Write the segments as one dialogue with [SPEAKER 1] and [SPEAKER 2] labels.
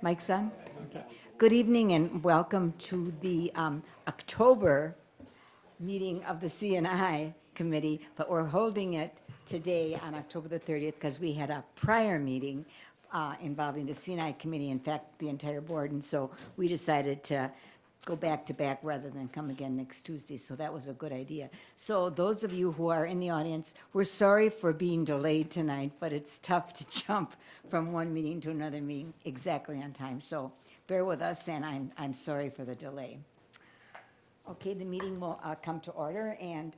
[SPEAKER 1] Mike's on? Okay. Good evening and welcome to the October meeting of the CNI Committee, but we're holding it today on October the 30th because we had a prior meeting involving the CNI Committee, in fact, the entire board, and so we decided to go back to back rather than come again next Tuesday, so that was a good idea. So those of you who are in the audience, we're sorry for being delayed tonight, but it's tough to jump from one meeting to another meeting exactly on time, so bear with us, and I'm sorry for the delay. Okay, the meeting will come to order, and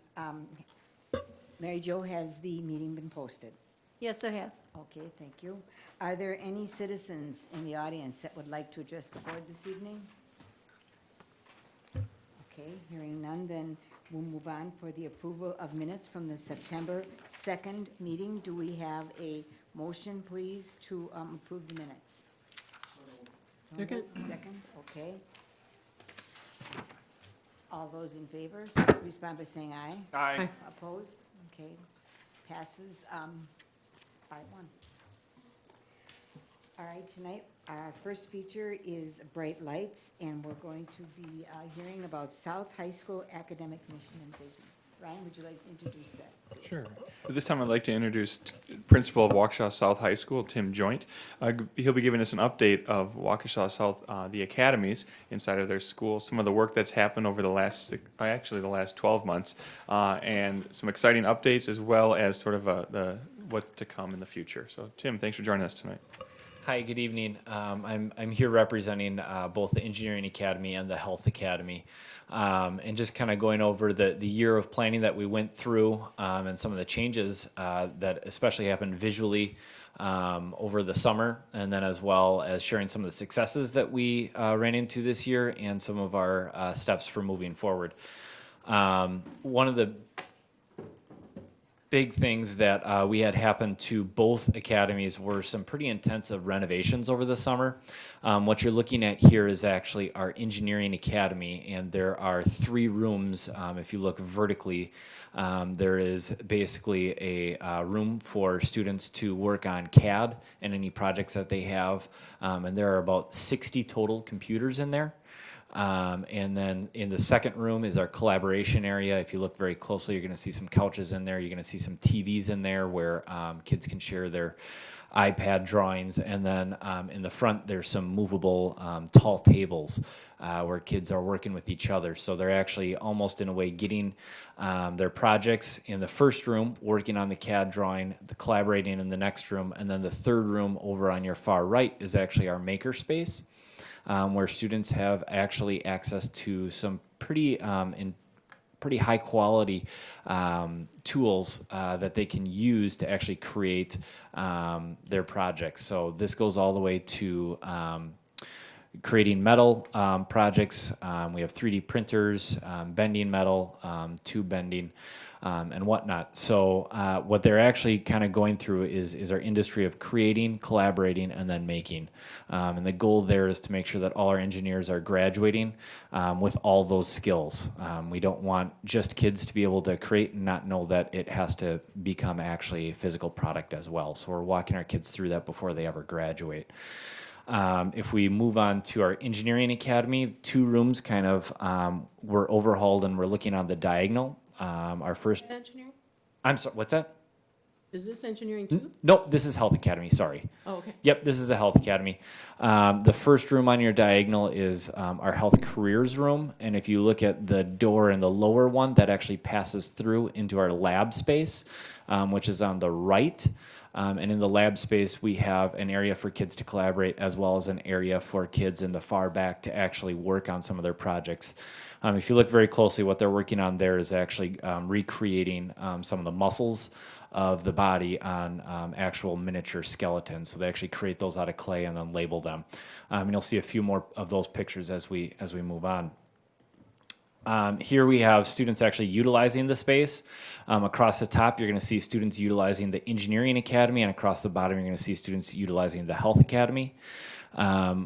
[SPEAKER 1] Mary Jo, has the meeting been posted?
[SPEAKER 2] Yes, it has.
[SPEAKER 1] Okay, thank you. Are there any citizens in the audience that would like to address the board this evening? Okay, hearing none, then we'll move on for the approval of minutes from the September 2nd meeting. Do we have a motion, please, to approve the minutes?
[SPEAKER 3] Second.
[SPEAKER 1] Second, okay. All those in favor, respond by saying aye.
[SPEAKER 3] Aye.
[SPEAKER 1] Opposed? Okay, passes 5-1. All right, tonight, our first feature is Bright Lights, and we're going to be hearing about South High School academic mission and vision. Ryan, would you like to introduce that, please?
[SPEAKER 4] Sure. At this time, I'd like to introduce Principal of Waukesha South High School, Tim Joint. He'll be giving us an update of Waukesha South, the academies inside of their school, some of the work that's happened over the last 12 months, and some exciting updates as well as sort of what's to come in the future. So, Tim, thanks for joining us tonight.
[SPEAKER 5] Hi, good evening. I'm here representing both the Engineering Academy and the Health Academy, and just kind of going over the year of planning that we went through and some of the changes that especially happened visually over the summer, and then as well as sharing some of the successes that we ran into this year and some of our steps for moving forward. One of the big things that we had happen to both academies were some pretty intensive renovations over the summer. What you're looking at here is actually our Engineering Academy, and there are 3 rooms. If you look vertically, there is basically a room for students to work on CAD and any projects that they have, and there are about 60 total computers in there. And then in the second room is our collaboration area. If you look very closely, you're going to see some couches in there. You're going to see some TVs in there where kids can share their iPad drawings. And then in the front, there's some movable tall tables where kids are working with each other. So they're actually almost in a way getting their projects in the first room, working on the CAD drawing, the collaborating in the next room. And then the third room over on your far right is actually our maker space. Where students have actually access to some pretty high quality tools that they can use to actually create their projects. So this goes all the way to creating metal projects. We have 3D printers, bending metal, tube bending, and whatnot. So what they're actually kind of going through is our industry of creating, collaborating, and then making. And the goal there is to make sure that all our engineers are graduating with all those skills. We don't want just kids to be able to create and not know that it has to become actually a physical product as well. So we're walking our kids through that before they ever graduate. If we move on to our Engineering Academy, 2 rooms kind of were overhauled and we're looking on the diagonal. Our first,
[SPEAKER 3] Engineering?
[SPEAKER 5] I'm sorry, what's that?
[SPEAKER 3] Is this engineering too?
[SPEAKER 5] Nope, this is Health Academy, sorry.
[SPEAKER 3] Oh, okay.
[SPEAKER 5] Yep, this is a Health Academy. The first room on your diagonal is our Health Careers room, and if you look at the door in the lower one, that actually passes through into our lab space, which is on the right. And in the lab space, we have an area for kids to collaborate as well as an area for kids in the far back to actually work on some of their projects. If you look very closely, what they're working on there is actually recreating some of the muscles of the body on actual miniature skeletons. So they actually create those out of clay and then label them. And you'll see a few more of those pictures as we move on. Here we have students actually utilizing the space. Across the top, you're going to see students utilizing the Engineering Academy, and across the bottom, you're going to see students utilizing the Health Academy.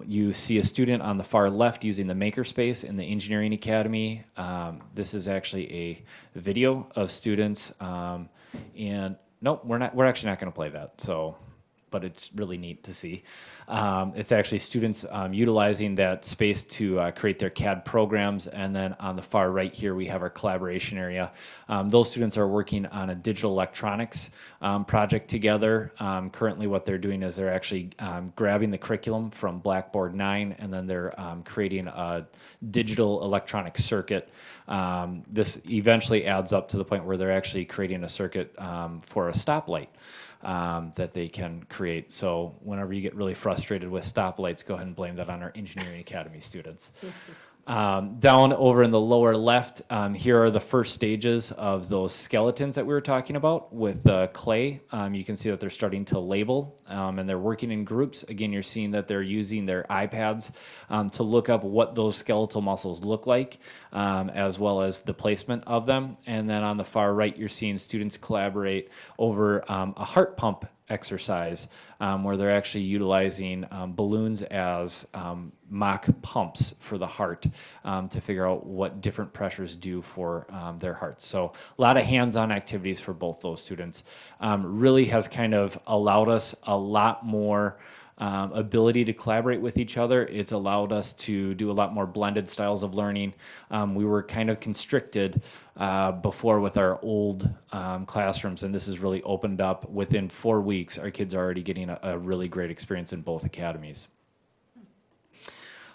[SPEAKER 5] You see a student on the far left using the makerspace in the Engineering Academy. This is actually a video of students, and nope, we're actually not going to play that. So but it's really neat to see. It's actually students utilizing that space to create their CAD programs, and then on the far right here we have our collaboration area. Those students are working on a digital electronics project together. Currently what they're doing is they're actually grabbing the curriculum from Blackboard 9, and then they're creating a digital electronic circuit. This eventually adds up to the point where they're actually creating a circuit for a stoplight that they can create. So whenever you get really frustrated with stoplights, go ahead and blame that on our Engineering Academy students. Down over in the lower left, here are the first stages of those skeletons that we were talking about with clay. You can see that they're starting to label, and they're working in groups. Again, you're seeing that they're using their iPads to look up what those skeletal muscles look like, as well as the placement of them. And then on the far right, you're seeing students collaborate over a heart pump exercise where they're actually utilizing balloons as mock pumps for the heart to figure out what different pressures do for their hearts. So a lot of hands-on activities for both those students. Really has kind of allowed us a lot more ability to collaborate with each other. It's allowed us to do a lot more blended styles of learning. We were kind of constricted before with our old classrooms, and this has really opened up. Within 4 weeks, our kids are already getting a really great experience in both academies.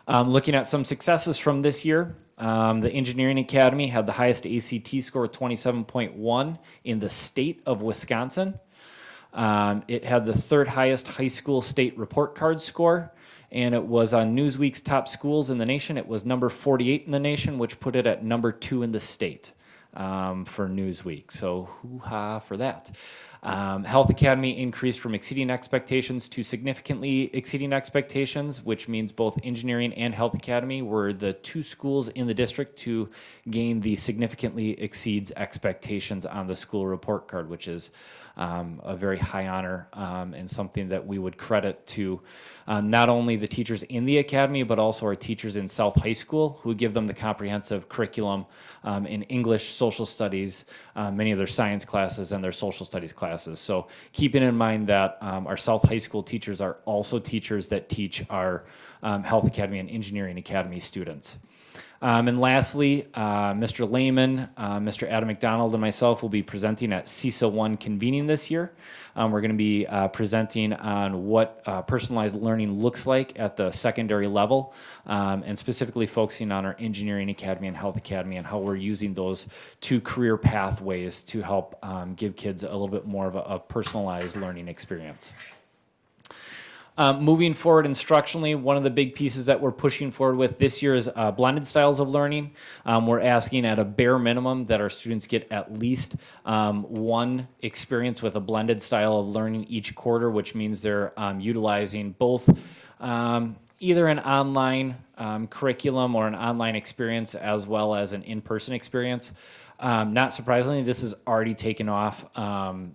[SPEAKER 5] Looking at some successes from this year, the Engineering Academy had the highest ACT score of 27.1 in the state of Wisconsin. It had the third highest high school state report card score, and it was on Newsweek's top schools in the nation. It was number 48 in the nation, which put it at number 2 in the state for Newsweek. So hoo-ha for that. Health Academy increased from exceeding expectations to significantly exceeding expectations, which means both Engineering and Health Academy were the 2 schools in the district to gain the significantly exceeds expectations on the school report card, which is a very high honor and something that we would credit to not only the teachers in the academy, but also our teachers in South High School who give them the comprehensive curriculum in English, social studies, many of their science classes, and their social studies classes. So keeping in mind that our South High School teachers are also teachers that teach our Health Academy and Engineering Academy students. And lastly, Mr. Lehman, Mr. Adam McDonald, and myself will be presenting at CISA 1 convening this year. We're going to be presenting on what personalized learning looks like at the secondary level, and specifically focusing on our Engineering Academy and Health Academy and how we're using those 2 career pathways to help give kids a little bit more of a personalized learning experience. Moving forward instructionally, one of the big pieces that we're pushing forward with this year is blended styles of learning. We're asking at a bare minimum that our students get at least 1 experience with a blended style of learning each quarter, which means they're utilizing both either an online curriculum or an online experience as well as an in-person experience. Not surprisingly, this has already taken off.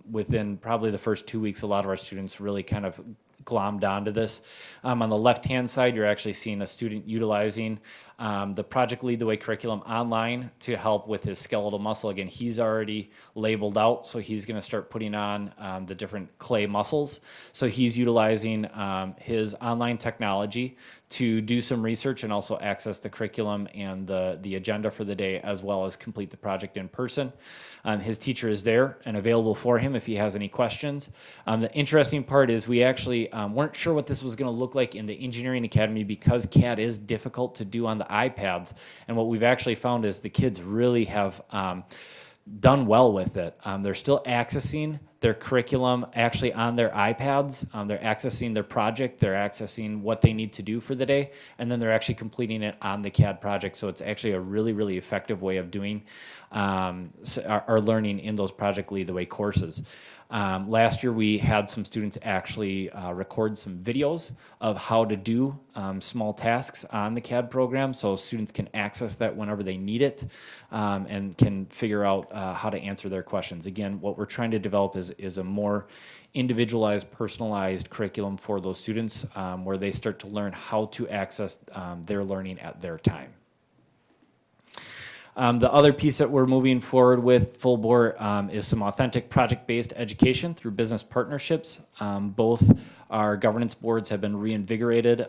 [SPEAKER 5] Within probably the first 2 weeks, a lot of our students really kind of glommed onto this. On the left-hand side, you're actually seeing a student utilizing the Project Lead the Way curriculum online to help with his skeletal muscle. Again, he's already labeled out, so he's going to start putting on the different clay muscles. So he's utilizing his online technology to do some research and also access the curriculum and the agenda for the day, as well as complete the project in person. His teacher is there and available for him if he has any questions. The interesting part is we actually weren't sure what this was going to look like in the Engineering Academy because CAD is difficult to do on the iPads. And what we've actually found is the kids really have done well with it. They're still accessing their curriculum actually on their iPads. They're accessing their project. They're accessing what they need to do for the day. And then they're actually completing it on the CAD project. So it's actually a really, really effective way of doing our learning in those Project Lead the Way courses. Last year we had some students actually record some videos of how to do small tasks on the CAD program, so students can access that whenever they need it and can figure out how to answer their questions. Again, what we're trying to develop is a more individualized, personalized curriculum for those students where they start to learn how to access their learning at their time. The other piece that we're moving forward with full bore is some authentic project-based education through business partnerships. Both our governance boards have been reinvigorated.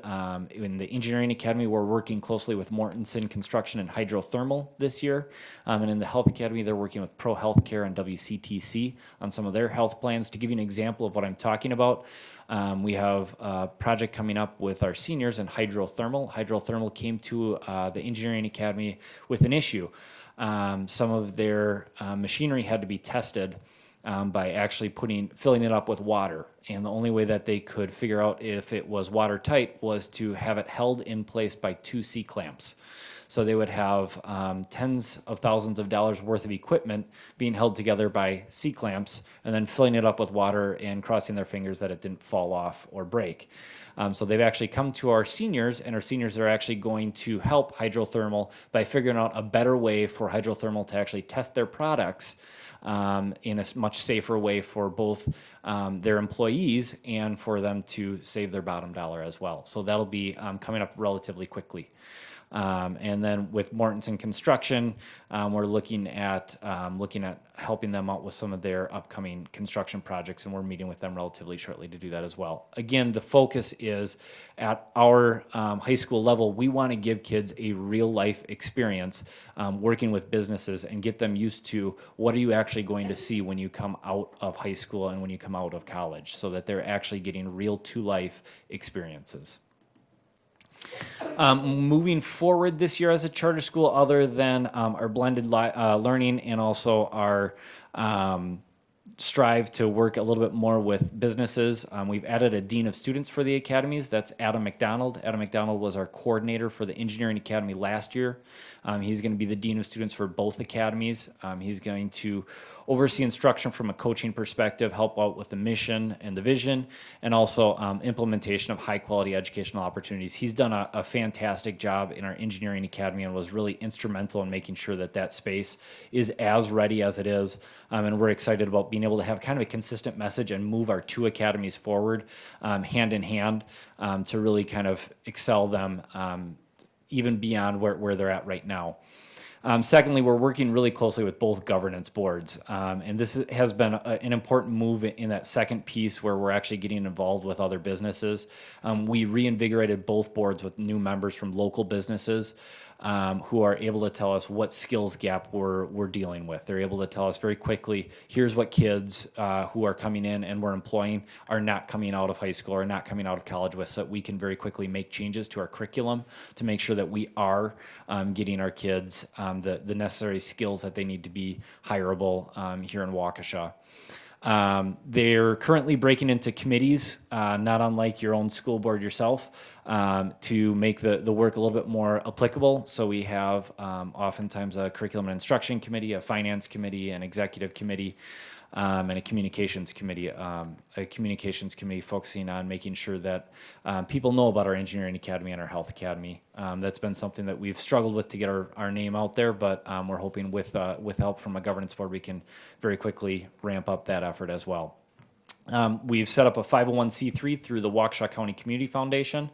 [SPEAKER 5] In the Engineering Academy, we're working closely with Mortenson Construction and Hydrothermal this year. And in the Health Academy, they're working with Pro Healthcare and WCTC on some of their health plans. To give you an example of what I'm talking about, we have a project coming up with our seniors in hydrothermal. Hydrothermal came to the Engineering Academy with an issue. Some of their machinery had to be tested by actually filling it up with water. And the only way that they could figure out if it was watertight was to have it held in place by 2 C-clamps. So they would have tens of thousands of dollars worth of equipment being held together by C-clamps and then filling it up with water and crossing their fingers that it didn't fall off or break. So they've actually come to our seniors, and our seniors are actually going to help Hydrothermal by figuring out a better way for Hydrothermal to actually test their products in a much safer way for both their employees and for them to save their bottom dollar as well. So that'll be coming up relatively quickly. And then with Mortenson Construction, we're looking at helping them out with some of their upcoming construction projects, and we're meeting with them relatively shortly to do that as well. Again, the focus is at our high school level. We want to give kids a real life experience working with businesses and get them used to what are you actually going to see when you come out of high school and when you come out of college, so that they're actually getting real to life experiences. Moving forward this year as a charter school, other than our blended learning and also our strive to work a little bit more with businesses, we've added a dean of students for the academies. That's Adam McDonald. Adam McDonald was our coordinator for the Engineering Academy last year. He's going to be the dean of students for both academies. He's going to oversee instruction from a coaching perspective, help out with the mission and the vision, and also implementation of high-quality educational opportunities. He's done a fantastic job in our Engineering Academy and was really instrumental in making sure that that space is as ready as it is. And we're excited about being able to have kind of a consistent message and move our 2 academies forward hand in hand to really kind of excel them even beyond where they're at right now. Secondly, we're working really closely with both governance boards, and this has been an important move in that second piece where we're actually getting involved with other businesses. We reinvigorated both boards with new members from local businesses who are able to tell us what skills gap we're dealing with. They're able to tell us very quickly, here's what kids who are coming in and we're employing are not coming out of high school or not coming out of college with, so that we can very quickly make changes to our curriculum to make sure that we are getting our kids the necessary skills that they need to be hireable here in Waukesha. They're currently breaking into committees, not unlike your own school board yourself, to make the work a little bit more applicable. So we have oftentimes a curriculum and instruction committee, a finance committee, an executive committee, and a communications committee focusing on making sure that people know about our Engineering Academy and our Health Academy. That's been something that we've struggled with to get our name out there, but we're hoping with help from a governance board, we can very quickly ramp up that effort as well. We've set up a 501c3 through the Waukesha County Community Foundation,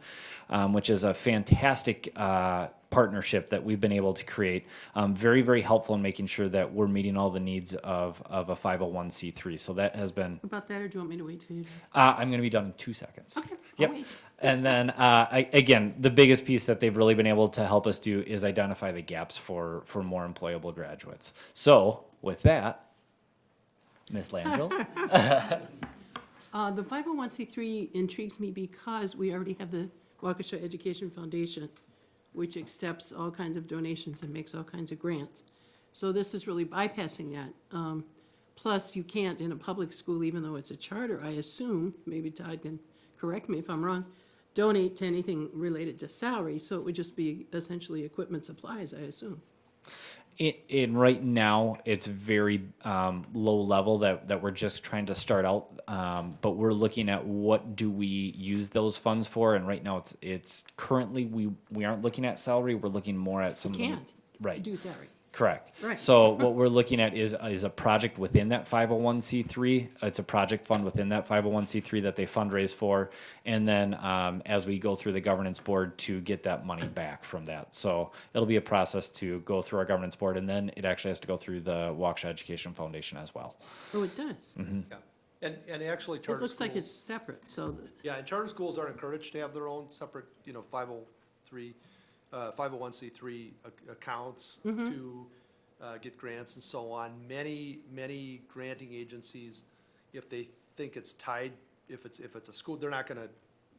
[SPEAKER 5] which is a fantastic partnership that we've been able to create. Very, very helpful in making sure that we're meeting all the needs of a 501c3. So that has been...
[SPEAKER 3] About that, or do you want me to wait till you?
[SPEAKER 5] I'm going to be done in 2 seconds.
[SPEAKER 3] Okay, I'll
[SPEAKER 5] Yep.
[SPEAKER 3] wait.
[SPEAKER 5] And then, again, the biggest piece that they've really been able to help us do is identify the gaps for more employable graduates. So with that, Ms. Langell.
[SPEAKER 3] The 501c3 intrigues me because we already have the Waukesha Education Foundation, which accepts all kinds of donations and makes all kinds of grants. So this is really bypassing that. Plus, you can't, in a public school, even though it's a charter, I assume, maybe Todd can correct me if I'm wrong, donate to anything related to salary, so it would just be essentially equipment supplies, I assume.
[SPEAKER 5] Right now, it's very low level that we're just trying to start out, but we're looking at what do we use those funds for, and right now it's currently we aren't looking at salary, we're looking more at some
[SPEAKER 3] You can't
[SPEAKER 5] right.
[SPEAKER 3] do salary.
[SPEAKER 5] Correct.
[SPEAKER 3] Right.
[SPEAKER 5] So what we're looking at is a project within that 501c3. It's a project fund within that 501c3 that they fundraise for, and then as we go through the governance board to get that money back from that. So it'll be a process to go through our governance board, and then it actually has to go through the Waukesha Education Foundation as well.
[SPEAKER 3] Oh, it does.
[SPEAKER 2] Yeah, and actually
[SPEAKER 3] It
[SPEAKER 2] charter
[SPEAKER 3] looks like it's
[SPEAKER 2] schools,
[SPEAKER 3] separate, so,
[SPEAKER 2] yeah, and charter schools are encouraged to have their own separate, 501c3 accounts to get grants and so on. Many granting agencies, if they think it's tied, if it's a school, they're not gonna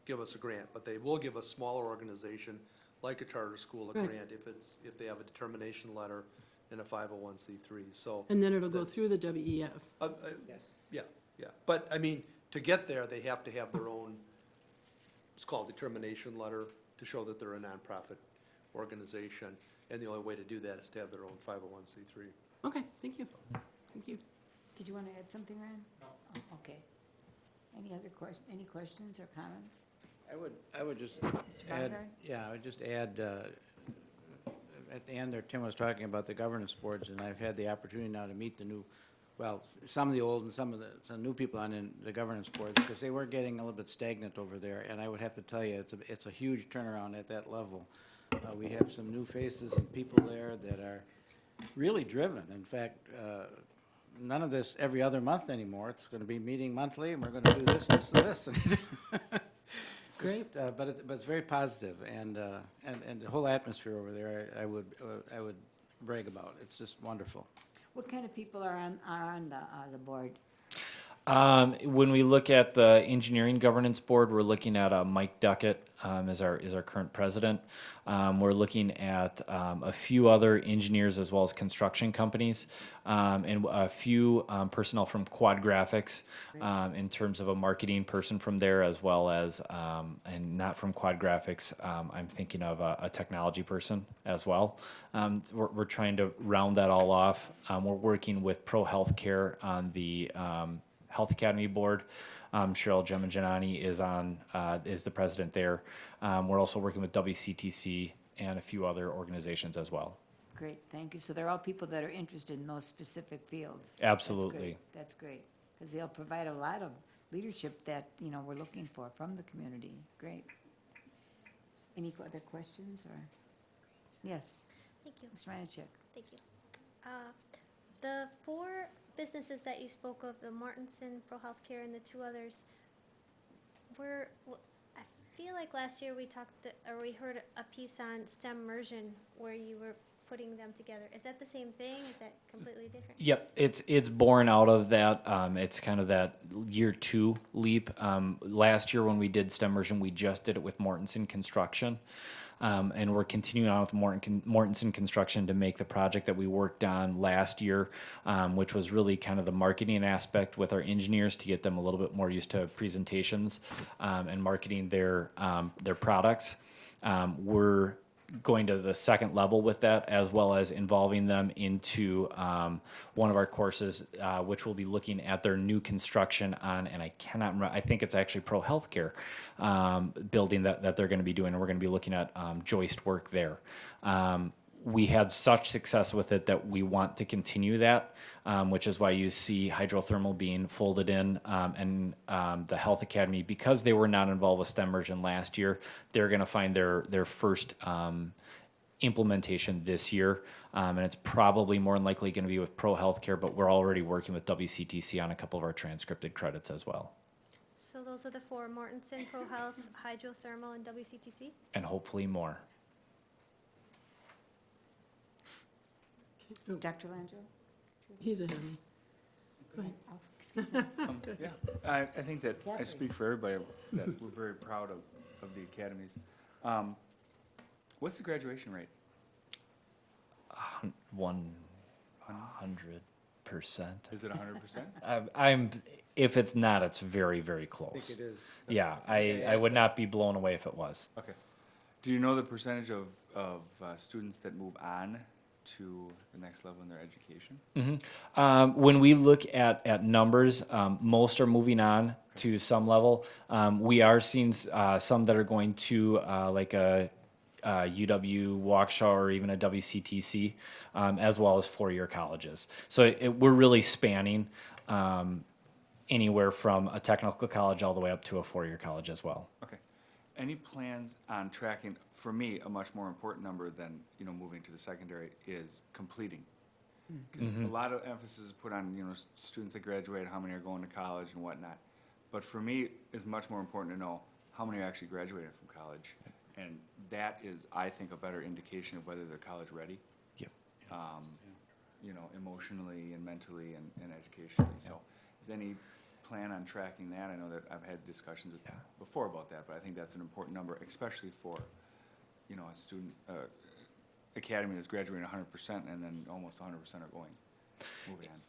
[SPEAKER 2] give us a grant, but they will give a smaller organization, like a charter school, a
[SPEAKER 3] Right.
[SPEAKER 2] grant, if they have a determination letter in a 501c3, so.
[SPEAKER 3] and then it'll go
[SPEAKER 2] That's-
[SPEAKER 3] through the WEF.
[SPEAKER 2] Yeah, but, I mean, to get there, they have to have their own, it's called determination letter, to show that they're a nonprofit organization, and the only way to do that is to have their own 501c3.
[SPEAKER 3] Okay, thank you. Thank you.
[SPEAKER 1] Did you want to add something, Ryan? No. Okay. Any questions or comments?
[SPEAKER 6] I would just
[SPEAKER 1] Mr.
[SPEAKER 6] add,
[SPEAKER 1] Bonner?
[SPEAKER 6] yeah, I would just add, at the end there, Tim was talking about the governance boards, and I've had the opportunity now to meet some of the old and some new people on the governance boards, because they were getting a little bit stagnant over there, and I would have to tell you, it's a huge turnaround at that level. We have some new faces and people there that are really driven. In fact, none of this every other month anymore. It's going to be meeting monthly, and we're going to do this, this, and this. Great, but it's very positive, and the whole atmosphere over there, I would brag about. It's just wonderful.
[SPEAKER 1] What kind of people are on the board?
[SPEAKER 5] When we look at the engineering governance board, we're looking at Mike Duckett as our current president. We're looking at a few other engineers as well as construction companies, and a few personnel from Quad Graphics in terms of a marketing person from there, as well as, and not from Quad Graphics, I'm thinking of a technology person as well. We're trying to round that all off. We're working with Pro Healthcare on the Health Academy Board. Cheryl Gemajanani is the president there. We're also working with WCTC and a few other organizations as well.
[SPEAKER 1] Great, thank you. So they're all people that are interested in those specific fields.
[SPEAKER 5] Absolutely.
[SPEAKER 1] That's great, because they'll provide a lot of leadership that, we're looking for from the community. Great. Any other questions, or? Yes,
[SPEAKER 7] Thank you.
[SPEAKER 1] Ms. Ryanchek.
[SPEAKER 7] Thank you. The 4 businesses that you spoke of, the Martinson, Pro Healthcare, and the 2 others, I feel like last year we heard a piece on STEM immersion where you were putting them together. Is that the same thing? Is that completely different?
[SPEAKER 5] Yep, it's born out of that. It's kind of that year 2 leap. Last year when we did STEM immersion, we just did it with Mortensen Construction. And we're continuing on with Mortensen Construction to make the project that we worked on last year, which was really kind of the marketing aspect with our engineers to get them a little bit more used to presentations and marketing their products. We're going to the second level with that, as well as involving them into one of our courses, which will be looking at their new construction on, and I cannot remember, I think it's actually Pro Healthcare building that they're going to be doing, and we're going to be looking at joist work there. We had such success with it that we want to continue that, which is why you see hydrothermal being folded in, and the Health Academy, because they were not involved with STEM immersion last year, they're going to find their first implementation this year, and it's probably more than likely going to be with Pro Healthcare, but we're already working with WCTC on a couple of our transcripted credits as well,
[SPEAKER 7] So those are the 4, Mortenson, Pro Health, Hydrothermal, and WCTC?
[SPEAKER 5] and hopefully more.
[SPEAKER 1] Dr. Langell?
[SPEAKER 3] He's ahead of me. Go ahead.
[SPEAKER 1] Oh, excuse me.
[SPEAKER 8] Yeah, I think that I speak for everybody that we're very proud of the academies. What's the graduation rate?
[SPEAKER 5] 100%.
[SPEAKER 8] Is it 100%?
[SPEAKER 5] I'm. If it's not, it's very, very close.
[SPEAKER 6] I think it is.
[SPEAKER 5] Yeah, I would not be blown away if it was.
[SPEAKER 8] Okay. Do you know the percentage of students that move on to the next level in their education?
[SPEAKER 5] When we look at numbers, most are moving on to some level. We are seeing some that are going to like a UW Waukesha or even a WCTC, as well as four-year colleges. So we're really spanning anywhere from a technical college all the way up to a four-year college as well.
[SPEAKER 8] Okay. Any plans on tracking, for me, a much more important number than, moving to the secondary is completing? 'Cause a lot of emphasis is put on, students that graduate, how many are going to college and whatnot. But for me, it's much more important to know how many are actually graduating from college. And that is, I think, a better indication of whether they're college ready.
[SPEAKER 5] Yep.
[SPEAKER 8] Emotionally and mentally and educationally. So is any plan on tracking that? I know that I've had discussions before about that, but I think that's an important number, especially for, a student, academy that's graduating 100% and then almost 100% are moving on.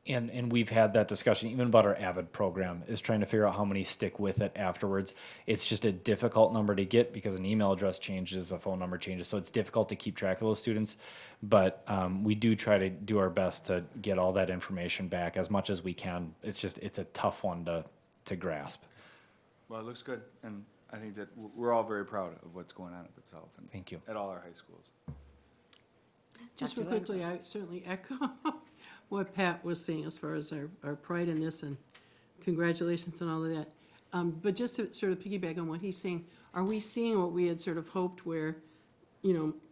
[SPEAKER 5] And we've had that discussion even about our AVID program, is trying to figure out how many stick with it afterwards. It's just a difficult number to get because an email address changes, a phone number changes, so it's difficult to keep track of those students. But we do try to do our best to get all that information back as much as we can. It's a tough one to grasp.
[SPEAKER 8] Well, it looks good, and I think that we're all very proud of what's going on at the South and
[SPEAKER 5] Thank you.
[SPEAKER 8] at all our high schools.
[SPEAKER 3] Just
[SPEAKER 1] Dr.
[SPEAKER 3] real quickly, I certainly echo what Pat was saying as far as our pride in this and congratulations and all of that. But just to sort of piggyback on what he's saying, are we seeing what we had sort of hoped where,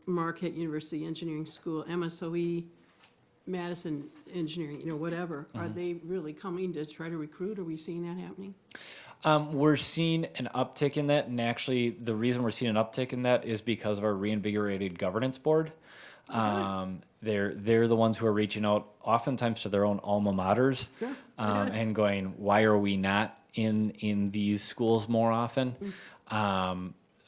[SPEAKER 3] Marquette University Engineering School, MSOE, Madison Engineering, whatever, are they really coming to try to recruit? Are we seeing that happening?
[SPEAKER 5] We're seeing an uptick in that, and actually the reason we're seeing an uptick in that is because of our reinvigorated governance board. They're the ones who are reaching out oftentimes to their own alma maters,
[SPEAKER 3] Sure.
[SPEAKER 5] and going, why are we not in these schools more often?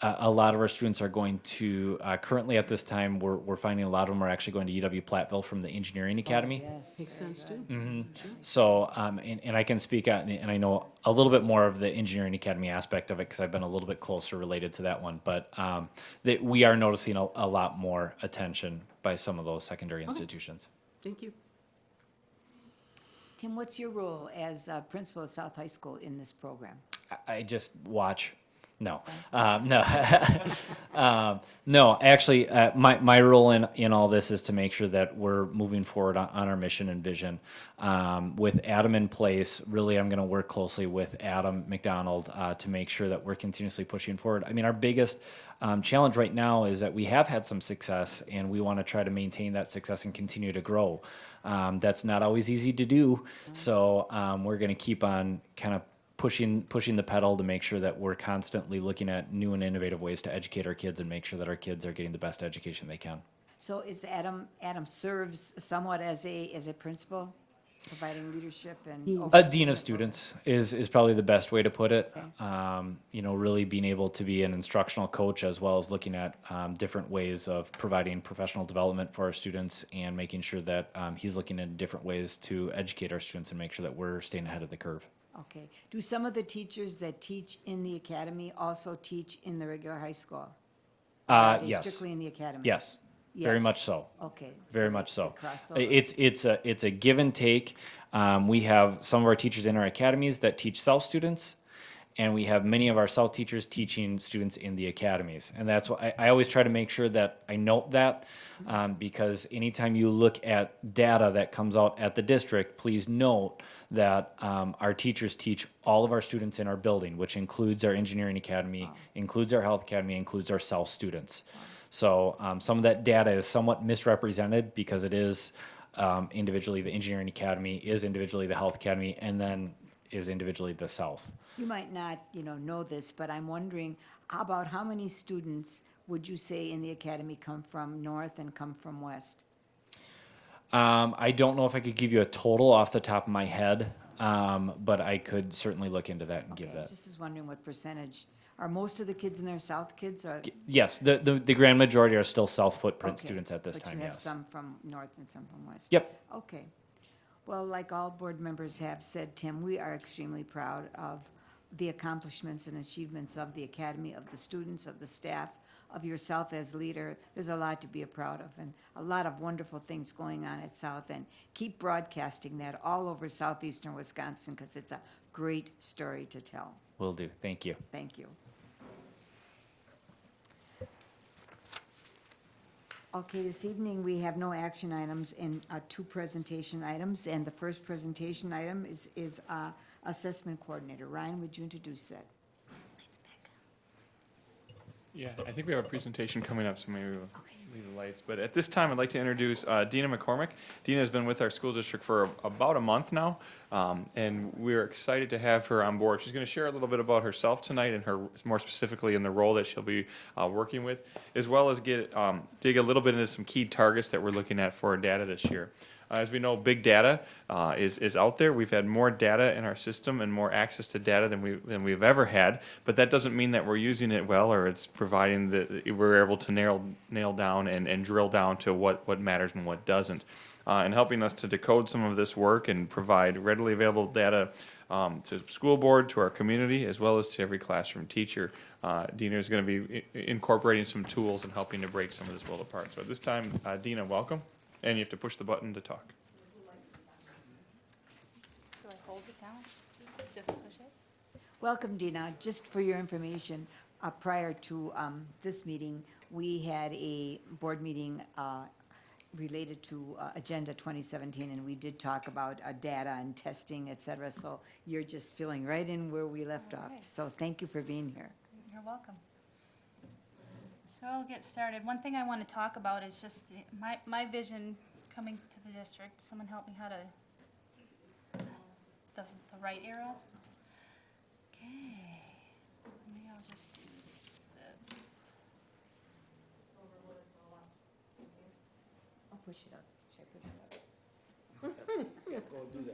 [SPEAKER 5] A lot of our students are going to, currently at this time, we're finding a lot of them are actually going to UW Platteville from the Engineering Academy.
[SPEAKER 1] Yes.
[SPEAKER 3] Makes sense too.
[SPEAKER 5] So, and I can speak on, and I know a little bit more of the Engineering Academy aspect of it because I've been a little bit closer related to that one. But that we are noticing a lot more attention by some of those secondary institutions.
[SPEAKER 3] Thank you.
[SPEAKER 1] Tim, what's your role as principal at South High School in this program?
[SPEAKER 5] I just watch. No, no, no. Actually, my role in all this is to make sure that we're moving forward on our mission and vision. With Adam in place, really, I'm going to work closely with Adam McDonald to make sure that we're continuously pushing forward. I mean, our biggest challenge right now is that we have had some success, and we want to try to maintain that success and continue to grow. That's not always easy to do, so we're going to keep on kind of pushing the pedal to make sure that we're constantly looking at new and innovative ways to educate our kids and make sure that our kids are getting the best education they can.
[SPEAKER 1] So is Adam serves somewhat as a principal, providing leadership and
[SPEAKER 5] A
[SPEAKER 1] overseeing
[SPEAKER 5] dean of
[SPEAKER 1] the
[SPEAKER 5] students is probably the best way to put it.
[SPEAKER 1] Okay.
[SPEAKER 5] Really being able to be an instructional coach as well as looking at different ways of providing professional development for our students and making sure that he's looking at different ways to educate our students and make sure that we're staying ahead of the curve.
[SPEAKER 1] Okay. Do some of the teachers that teach in the academy also teach in the regular high school? Or are they
[SPEAKER 5] Yes.
[SPEAKER 1] strictly in the academy?
[SPEAKER 5] Yes. Very
[SPEAKER 1] Yes.
[SPEAKER 5] much so.
[SPEAKER 1] Okay.
[SPEAKER 5] Very
[SPEAKER 1] they-
[SPEAKER 5] much so.
[SPEAKER 1] they cross over.
[SPEAKER 5] It's a give and take. We have some of our teachers in our academies that teach South students, and we have many of our South teachers teaching students in the academies. And that's why I always try to make sure that I note that, because anytime you look at data that comes out at the district, please note that our teachers teach all of our students in our building, which includes our engineering academy, includes our health academy, includes our South students. So some of that data is somewhat misrepresented because it is individually the engineering academy, is individually the health academy, and then is individually the South.
[SPEAKER 1] You might not, know this, but I'm wondering about how many students would you say in the academy come from north and come from west?
[SPEAKER 5] I don't know if I could give you a total off the top of my head, but I could certainly look into that and give
[SPEAKER 1] Okay,
[SPEAKER 5] that.
[SPEAKER 1] just was wondering what percentage. Are most of the kids in there South kids or?
[SPEAKER 5] Yes, the grand majority are still South footprint
[SPEAKER 1] Okay,
[SPEAKER 5] students at this
[SPEAKER 1] but
[SPEAKER 5] time,
[SPEAKER 1] you have
[SPEAKER 5] yes.
[SPEAKER 1] some from north and some from west?
[SPEAKER 5] Yep.
[SPEAKER 1] Okay. Well, like all board members have said, Tim, we are extremely proud of the accomplishments and achievements of the academy, of the students, of the staff, of yourself as leader. There's a lot to be proud of and a lot of wonderful things going on at South. And keep broadcasting that all over southeastern Wisconsin because it's a great story to tell.
[SPEAKER 5] Will do. Thank you.
[SPEAKER 1] Thank you. Okay, this evening, we have no action items and 2 presentation items, and the first presentation item is Assessment Coordinator. Ryan, would you introduce that?
[SPEAKER 4] Yeah, I think we have a presentation coming up, so maybe we'll leave the lights. But at this time, I'd like to introduce Dina McCormick. Dina has been with our school district for about a month now, and we're excited to have her on board. She's going to share a little bit about herself tonight and her, more specifically in the role that she'll be working with, as well as dig a little bit into some key targets that we're looking at for our data this year. As we know, big data is out there. Have had more data in our system and more access to data than we've ever had. But that doesn't mean that we're using it well, or it's providing that we're able to nail down and drill down to what matters and what doesn't. And helping us to decode some of this work and provide readily available data to the school board, to our community, as well as to every classroom teacher. Dina is going to be incorporating some tools and helping to break some of this world apart. So at this time, Dina, welcome. And you have to push the button to talk.
[SPEAKER 9] Do I hold it down? Just push it?
[SPEAKER 1] Welcome, Dina. Just for your information, prior to this meeting, we had a board meeting related to Agenda 2017, and we did talk about data and testing, et cetera. So you're just filling right in where we left off.
[SPEAKER 9] Okay.
[SPEAKER 1] So thank you for being here.
[SPEAKER 9] You're welcome. So I'll get started. One thing I want to talk about is just my vision coming to the district. Someone help me how to, the right arrow? Okay. Maybe I'll just do this.
[SPEAKER 1] I'll push it up. Should I push it up?
[SPEAKER 6] Go do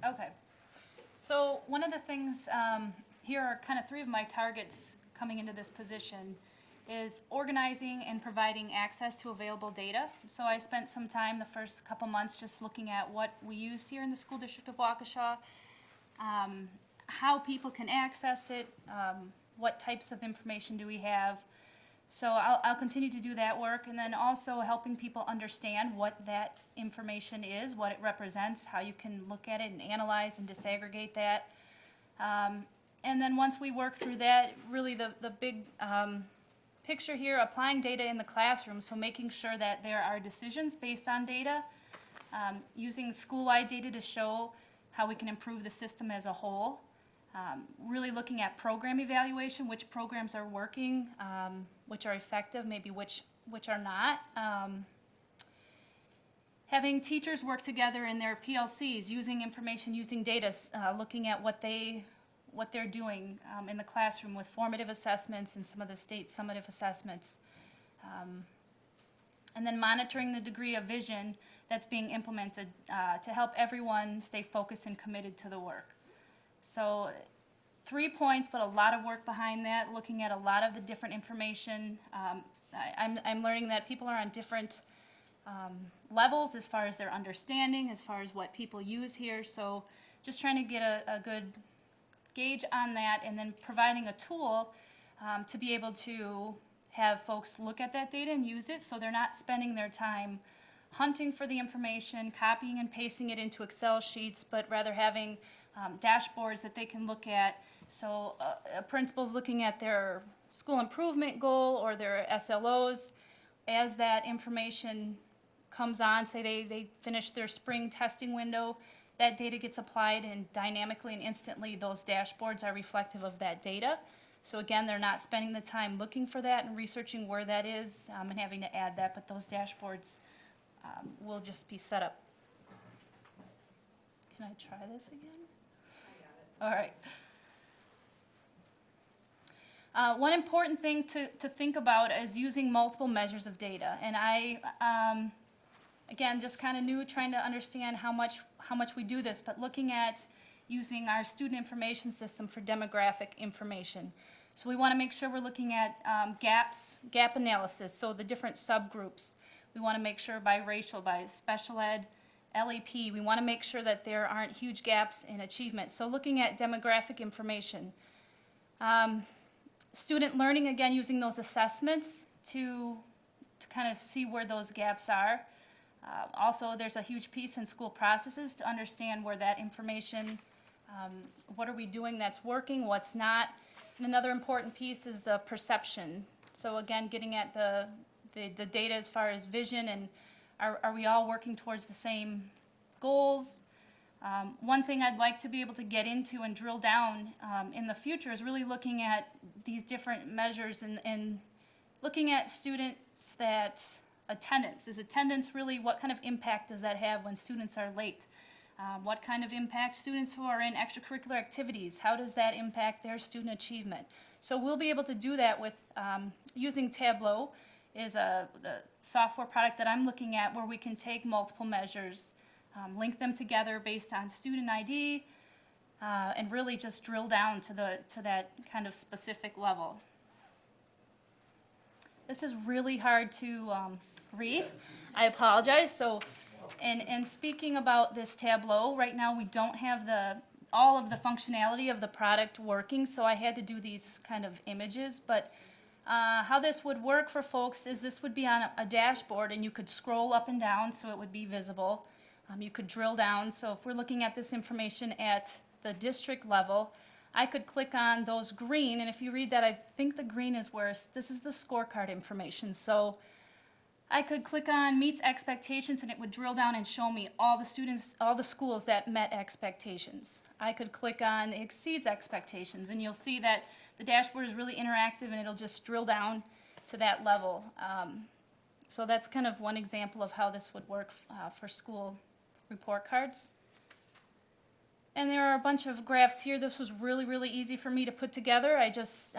[SPEAKER 6] that.
[SPEAKER 9] Okay. So one of the things, here are kind of 3 of my targets coming into this position, is organizing and providing access to available data. So I spent some time the first couple months just looking at what we use here in the school district of Waukesha, how people can access it, what types of information do we have. So I'll continue to do that work, and then also helping people understand what that information is, what it represents, how you can look at it and analyze and disaggregate that. And then once we work through that, really the big picture here, applying data in the classroom, so making sure that there are decisions based on data, using school-wide data to show how we can improve the system as a whole, really looking at program evaluation, which programs are working, which are effective, maybe which are not. Having teachers work together in their PLCs, using information, using data, looking at what they're doing in the classroom with formative assessments and some of the state summative assessments. And then monitoring the degree of vision that's being implemented to help everyone stay focused and committed to the work. So 3 points, but a lot of work behind that, looking at a lot of the different information. I'm learning that people are on different levels as far as their understanding, as far as what people use here. So just trying to get a good gauge on that, and then providing a tool to be able to have folks look at that data and use it, so they're not spending their time hunting for the information, copying and pasting it into Excel sheets, but rather having dashboards that they can look at. So a principal's looking at their school improvement goal or their SLOs. As that information comes on, say they finish their spring testing window, that data gets applied, and dynamically and instantly those dashboards are reflective of that data. So again, they're not spending the time looking for that and researching where that is and having to add that, but those dashboards will just be set up. Can I try this again? All right. One important thing to think about is using multiple measures of data. And I, again, just kind of new, trying to understand how much we do this, but looking at using our student information system for demographic information. So we want to make sure we're looking at gap analysis, so the different subgroups. We want to make sure by racial, by special ed, LEP, we want to make sure that there aren't huge gaps in achievement. So looking at demographic information. Student learning, again, using those assessments to kind of see where those gaps are. Also, there's a huge piece in school processes to understand where that information What are we doing that's working, what's not? And another important piece is the perception. So again, getting at the data as far as vision, and are we all working towards the same goals? One thing I'd like to be able to get into and drill down in the future is really looking at these different measures and looking at students that attendance. Is attendance really, what kind of impact does that have when students are late? What kind of impact students who are in extracurricular activities, how does that impact their student achievement? So we'll be able to do that with using Tableau is the software product that I'm looking at where we can take multiple measures, link them together based on student ID, and really just drill down to that kind of specific level. This is really hard to read. I apologize. So, and speaking about this Tableau, right now we don't have all of the functionality of the product working, so I had to do these kind of images. But how this would work for folks is this would be on a dashboard, and you could scroll up and down so it would be visible. You could drill down. So if we're looking at this information at the district level, I could click on those green, and if you read that, I think the green is where this is the scorecard information. So I could click on meets expectations, and it would drill down and show me all the students, all the schools that met expectations. I could click on exceeds expectations, and you'll see that the dashboard is really interactive, and it'll just drill down to that level. So that's kind of one example of how this would work for school report cards. And there are a bunch of graphs here. This was really, really easy for me to put together. I just,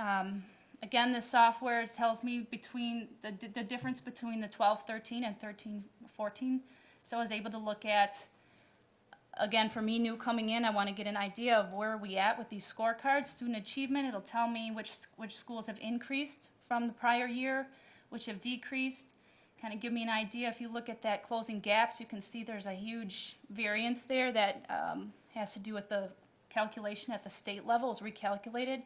[SPEAKER 9] again, this software tells me between the difference between the 12-13 and 13-14. So I was able to look at, again, for me new coming in, I want to get an idea of where are we at with these scorecards. Student achievement, it'll tell me which schools have increased from the prior year, which have decreased. Kind of give me an idea. If you look at that closing gaps, you can see there's a huge variance there that has to do with the calculation at the state level is recalculated.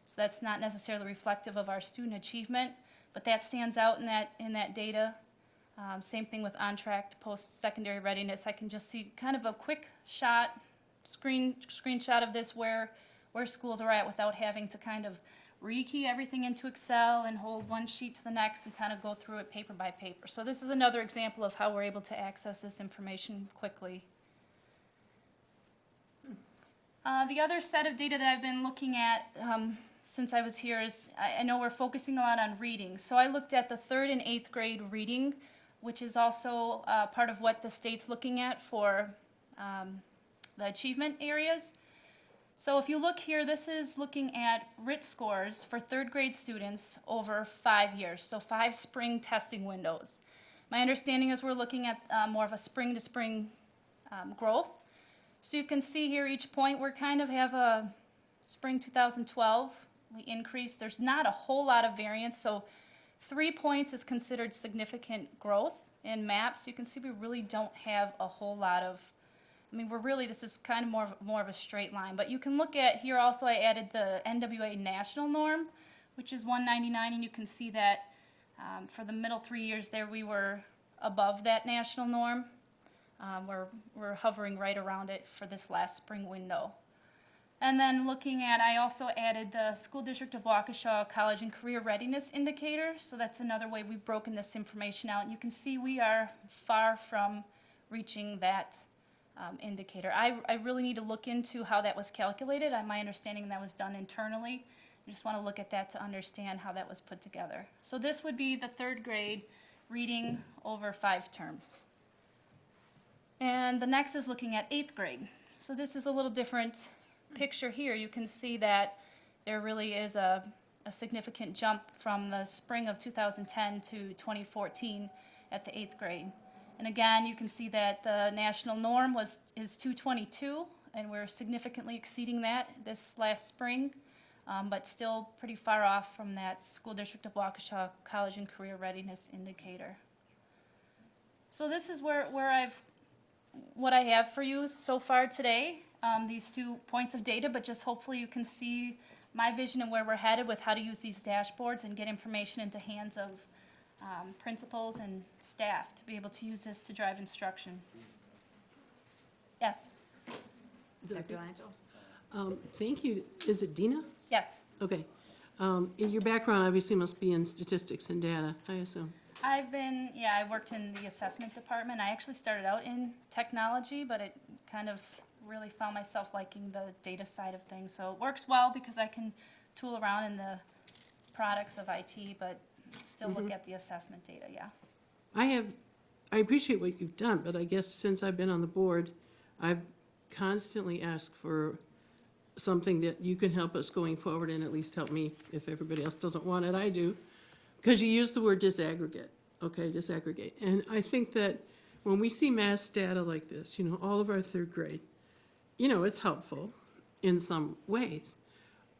[SPEAKER 9] So that's not necessarily reflective of our student achievement, but that stands out in that data. Same thing with on-track to post-secondary readiness. I can just see kind of a quick screenshot of this where schools are at without having to kind of rekey everything into Excel and hold one sheet to the next and kind of go through it paper by paper. So this is another example of how we're able to access this information quickly. The other set of data that I've been looking at since I was here is, I know we're focusing a lot on reading. So I looked at the 3rd and 8th grade reading, which is also part of what the state's looking at for the achievement areas. So if you look here, this is looking at RIT scores for 3rd grade students over 5 years, so 5 spring testing windows. My understanding is we're looking at more of a spring to spring growth. So you can see here each point we kind of have a spring 2012, we increased. There's not a whole lot of variance, so 3 points is considered significant growth in maps. You can see we really don't have a whole lot of, I mean, this is kind of more of a straight line. But you can look at here also, I added the NWA national norm, which is 199, and you can see that for the middle 3 years there, we were above that national norm. We're hovering right around it for this last spring window. And then looking at, I also added the School District of Waukesha College and Career Readiness Indicator. So that's another way we've broken this information out. And you can see we are far from reaching that indicator. I really need to look into how that was calculated. My understanding that was done internally. I just want to look at that to understand how that was put together. So this would be the 3rd grade reading over 5 terms. And the next is looking at 8th grade. So this is a little different picture here. You can see that there really is a significant jump from the spring of 2010 to 2014 at the 8th grade. And again, you can see that the national norm is 222, and we're significantly exceeding that this last spring, but still pretty far off from that School District of Waukesha College and Career Readiness Indicator. So this is what I have for you so far today, these 2 points of data, but just hopefully you can see my vision and where we're headed with how to use these dashboards and get information into hands of principals and staff to be able to use this to drive instruction. Yes?
[SPEAKER 1] Dr. Angel?
[SPEAKER 3] Thank you. Is it Dina?
[SPEAKER 9] Yes.
[SPEAKER 3] Okay. Your background obviously must be in statistics and data, I assume.
[SPEAKER 9] I worked in the assessment department. I actually started out in technology, but it kind of really found myself liking the data side of things. So it works well because I can tool around in the products of IT, but still look at the assessment data, yeah.
[SPEAKER 3] I appreciate what you've done, but I guess since I've been on the board, I've constantly asked for something that you can help us going forward and at least help me. If everybody else doesn't want it, I do. Because you use the word disaggregate, okay, disaggregate. And I think that when we see mass data like this, all of our third grade, it's helpful in some ways.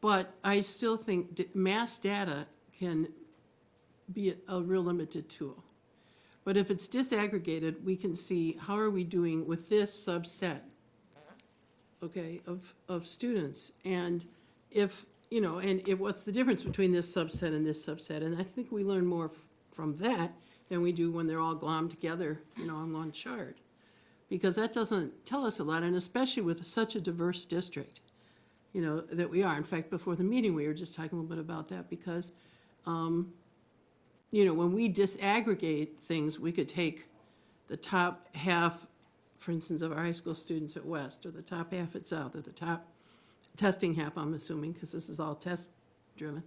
[SPEAKER 3] But I still think mass data can be a real limited tool. But if it's disaggregated, we can see how are we doing with this subset, okay, of students. And what's the difference between this subset and this subset? And I think we learn more from that than we do when they're all glommed together, on one chart. Because that doesn't tell us a lot, and especially with such a diverse district, that we are. In fact, before the meeting, we were just talking a little bit about that because, when we disaggregate things, we could take the top half, for instance, of our high school students at West, or the top half at South, or the top testing half, I'm assuming, because this is all test-driven,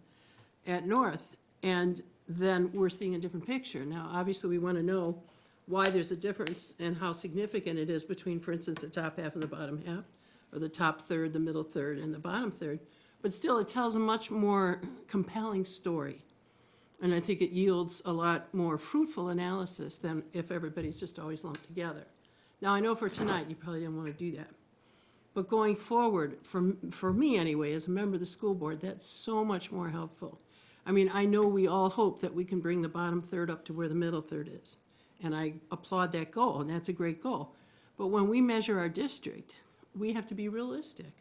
[SPEAKER 3] at North, and then we're seeing a different picture. Now, obviously, we want to know why there's a difference and how significant it is between, for instance, the top half and the bottom half, or the top third, the middle third, and the bottom third. But still, it tells a much more compelling story. And I think it yields a lot more fruitful analysis than if everybody's just always lumped together. Now, I know for tonight, you probably didn't want to do that. But going forward, for me anyway, as a member of the school board, that's so much more helpful. I mean, I know we all hope that we can bring the bottom third up to where the middle third is. And I applaud that goal, and that's a great goal. But when we measure our district, we have to be realistic,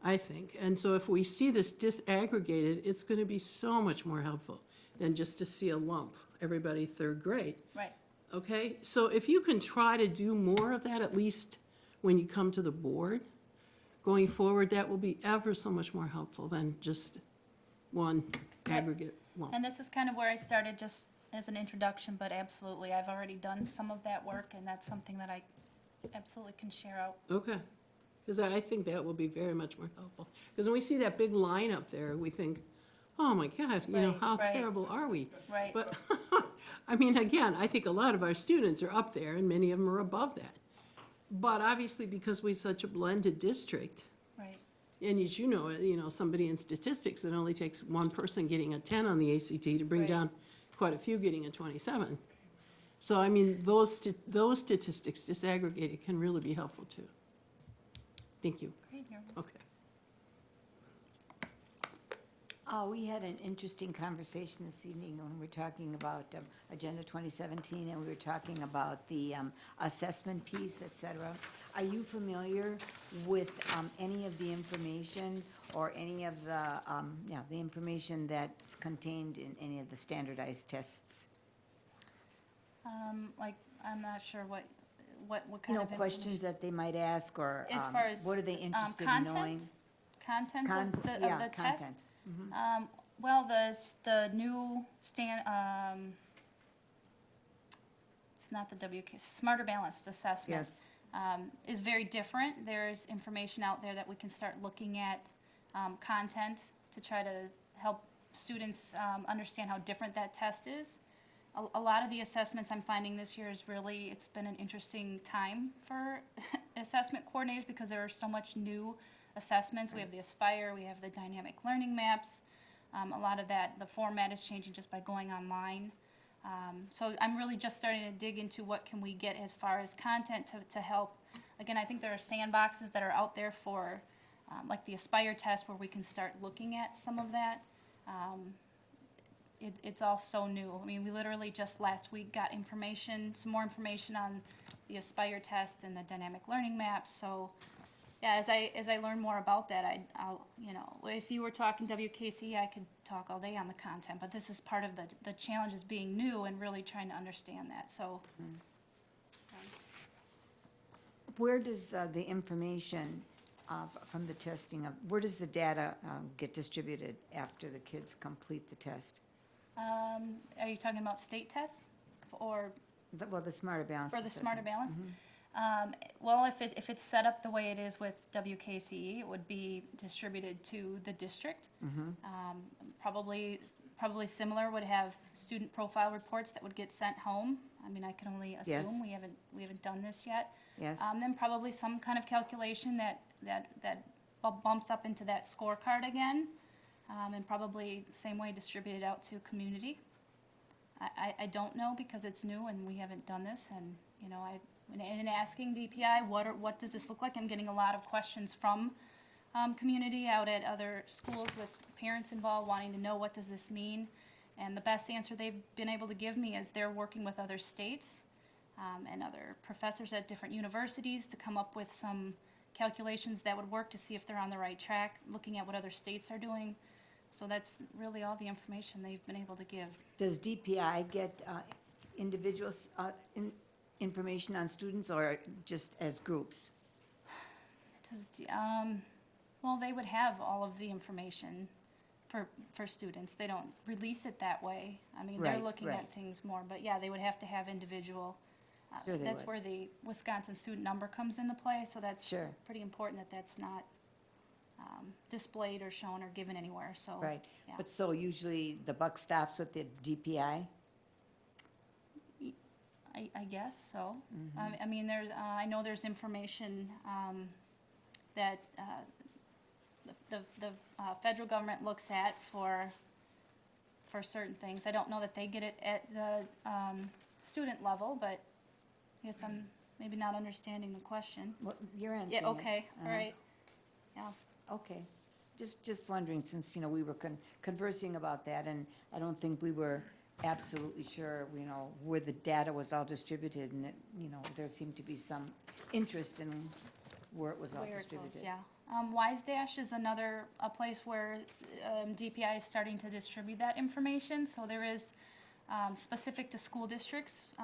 [SPEAKER 3] I think. And so if we see this disaggregated, it's going to be so much more helpful than just to see a lump, everybody third grade.
[SPEAKER 9] Right.
[SPEAKER 3] Okay? So if you can try to do more of that, at least when you come to the board, going forward, that will be ever so much more helpful than just one aggregate lump.
[SPEAKER 9] And this is kind of where I started just as an introduction, but absolutely, I've already done some of that work, and that's something that I absolutely can share out.
[SPEAKER 3] Okay. Because I think that will be very much more helpful. Because when we see that big line up there, we think, oh my God,
[SPEAKER 9] Right,
[SPEAKER 3] how
[SPEAKER 9] right.
[SPEAKER 3] terrible are we?
[SPEAKER 9] Right.
[SPEAKER 3] But, I mean, again, I think a lot of our students are up there, and many of them are above that. But obviously, because we're such a blended district,
[SPEAKER 9] Right.
[SPEAKER 3] and as you know, somebody in statistics, it only takes one person getting a 10 on the ACT to bring
[SPEAKER 9] Right.
[SPEAKER 3] down quite a few getting a 27. So, I mean, those statistics disaggregated can really be helpful too. Thank you.
[SPEAKER 9] Great, you're
[SPEAKER 3] Okay.
[SPEAKER 1] We had an interesting conversation this evening when we were talking about Agenda 2017, and we were talking about the assessment piece, et cetera. Are you familiar with any of the information or any of the, the information that's contained in any of the standardized tests?
[SPEAKER 9] Like, I'm not sure what
[SPEAKER 1] You
[SPEAKER 9] kind
[SPEAKER 1] know,
[SPEAKER 9] of
[SPEAKER 1] questions that they might ask, or
[SPEAKER 9] As far as,
[SPEAKER 1] what are they interested in knowing?
[SPEAKER 9] Content of the
[SPEAKER 1] Yeah,
[SPEAKER 9] test?
[SPEAKER 1] content.
[SPEAKER 9] Well, the new it's not the WK, Smarter Balanced Assessment.
[SPEAKER 1] Yes.
[SPEAKER 9] Is very different. There's information out there that we can start looking at, content to try to help students understand how different that test is. A lot of the assessments I'm finding this year is really, it's been an interesting time for assessment coordinators because there are so much new assessments. We have the Aspire, we have the dynamic learning maps. A lot of that, the format is changing just by going online. So I'm really just starting to dig into what can we get as far as content to help. Again, I think there are sandboxes that are out there for, like the Aspire test, where we can start looking at some of that. It's all so new. I mean, we literally just last week got some more information on the Aspire test and the dynamic learning maps. So, yeah, as I learn more about that, I'll if you were talking WKC, I could talk all day on the content. But this is part of the challenges being new and really trying to understand that. So,
[SPEAKER 1] Where does the information from the testing of, where does the data get distributed after the kids complete the test?
[SPEAKER 9] Are you talking about state tests or
[SPEAKER 1] Well, the Smarter Balance
[SPEAKER 9] for the Smarter
[SPEAKER 1] assessment.
[SPEAKER 9] Balance? Well, if it's set up the way it is with WKCE, it would be distributed to the district. Probably similar, would have student profile reports that would get sent home. I mean, I can only
[SPEAKER 1] Yes.
[SPEAKER 9] assume, we haven't done this yet.
[SPEAKER 1] Yes,
[SPEAKER 9] Then probably some kind of calculation that bumps up into that scorecard again, and probably same way distributed out to community. I don't know because it's new and we haven't done this, and, you know, in asking DPI, what does this look like? I'm getting a lot of questions from community out at other schools with parents involved wanting to know what does this mean. And the best answer they've been able to give me is they're working with other states and other professors at different universities to come up with some calculations that would work to see if they're on the right track, looking at what other states are doing. So that's really all the information they've been able to give.
[SPEAKER 1] does DPI get individuals, information on students or just as groups?
[SPEAKER 9] Well, they would have all of the information for students. They don't release it that way. I mean, they're
[SPEAKER 1] Right,
[SPEAKER 9] looking
[SPEAKER 1] right.
[SPEAKER 9] at things more, but yeah, they would have to have individual.
[SPEAKER 1] Sure they
[SPEAKER 9] That's
[SPEAKER 1] would.
[SPEAKER 9] where the Wisconsin student number comes into play, so that's
[SPEAKER 1] Sure.
[SPEAKER 9] pretty important that that's not displayed or shown or given anywhere, so.
[SPEAKER 1] Right,
[SPEAKER 9] yeah.
[SPEAKER 1] but so usually the buck stops with the DPI?
[SPEAKER 9] I guess so.
[SPEAKER 1] Mm-hmm.
[SPEAKER 9] I mean, I know there's information that the federal government looks at for certain things. I don't know that they get it at the student level, but I guess I'm maybe not understanding the question.
[SPEAKER 1] Well, you're answering
[SPEAKER 9] Yeah,
[SPEAKER 1] it.
[SPEAKER 9] okay, all
[SPEAKER 1] Uh-huh.
[SPEAKER 9] right. Yeah,
[SPEAKER 1] Okay, just wondering, since, you know, we were conversing about that, and I don't think we were absolutely sure, you know, where the data was all distributed, and it, you know, there seemed to be some interest in where it was all
[SPEAKER 9] where it goes,
[SPEAKER 1] distributed.
[SPEAKER 9] yeah. Wise Dash is a place where DPI is starting to distribute that information, so there is specific to school districts.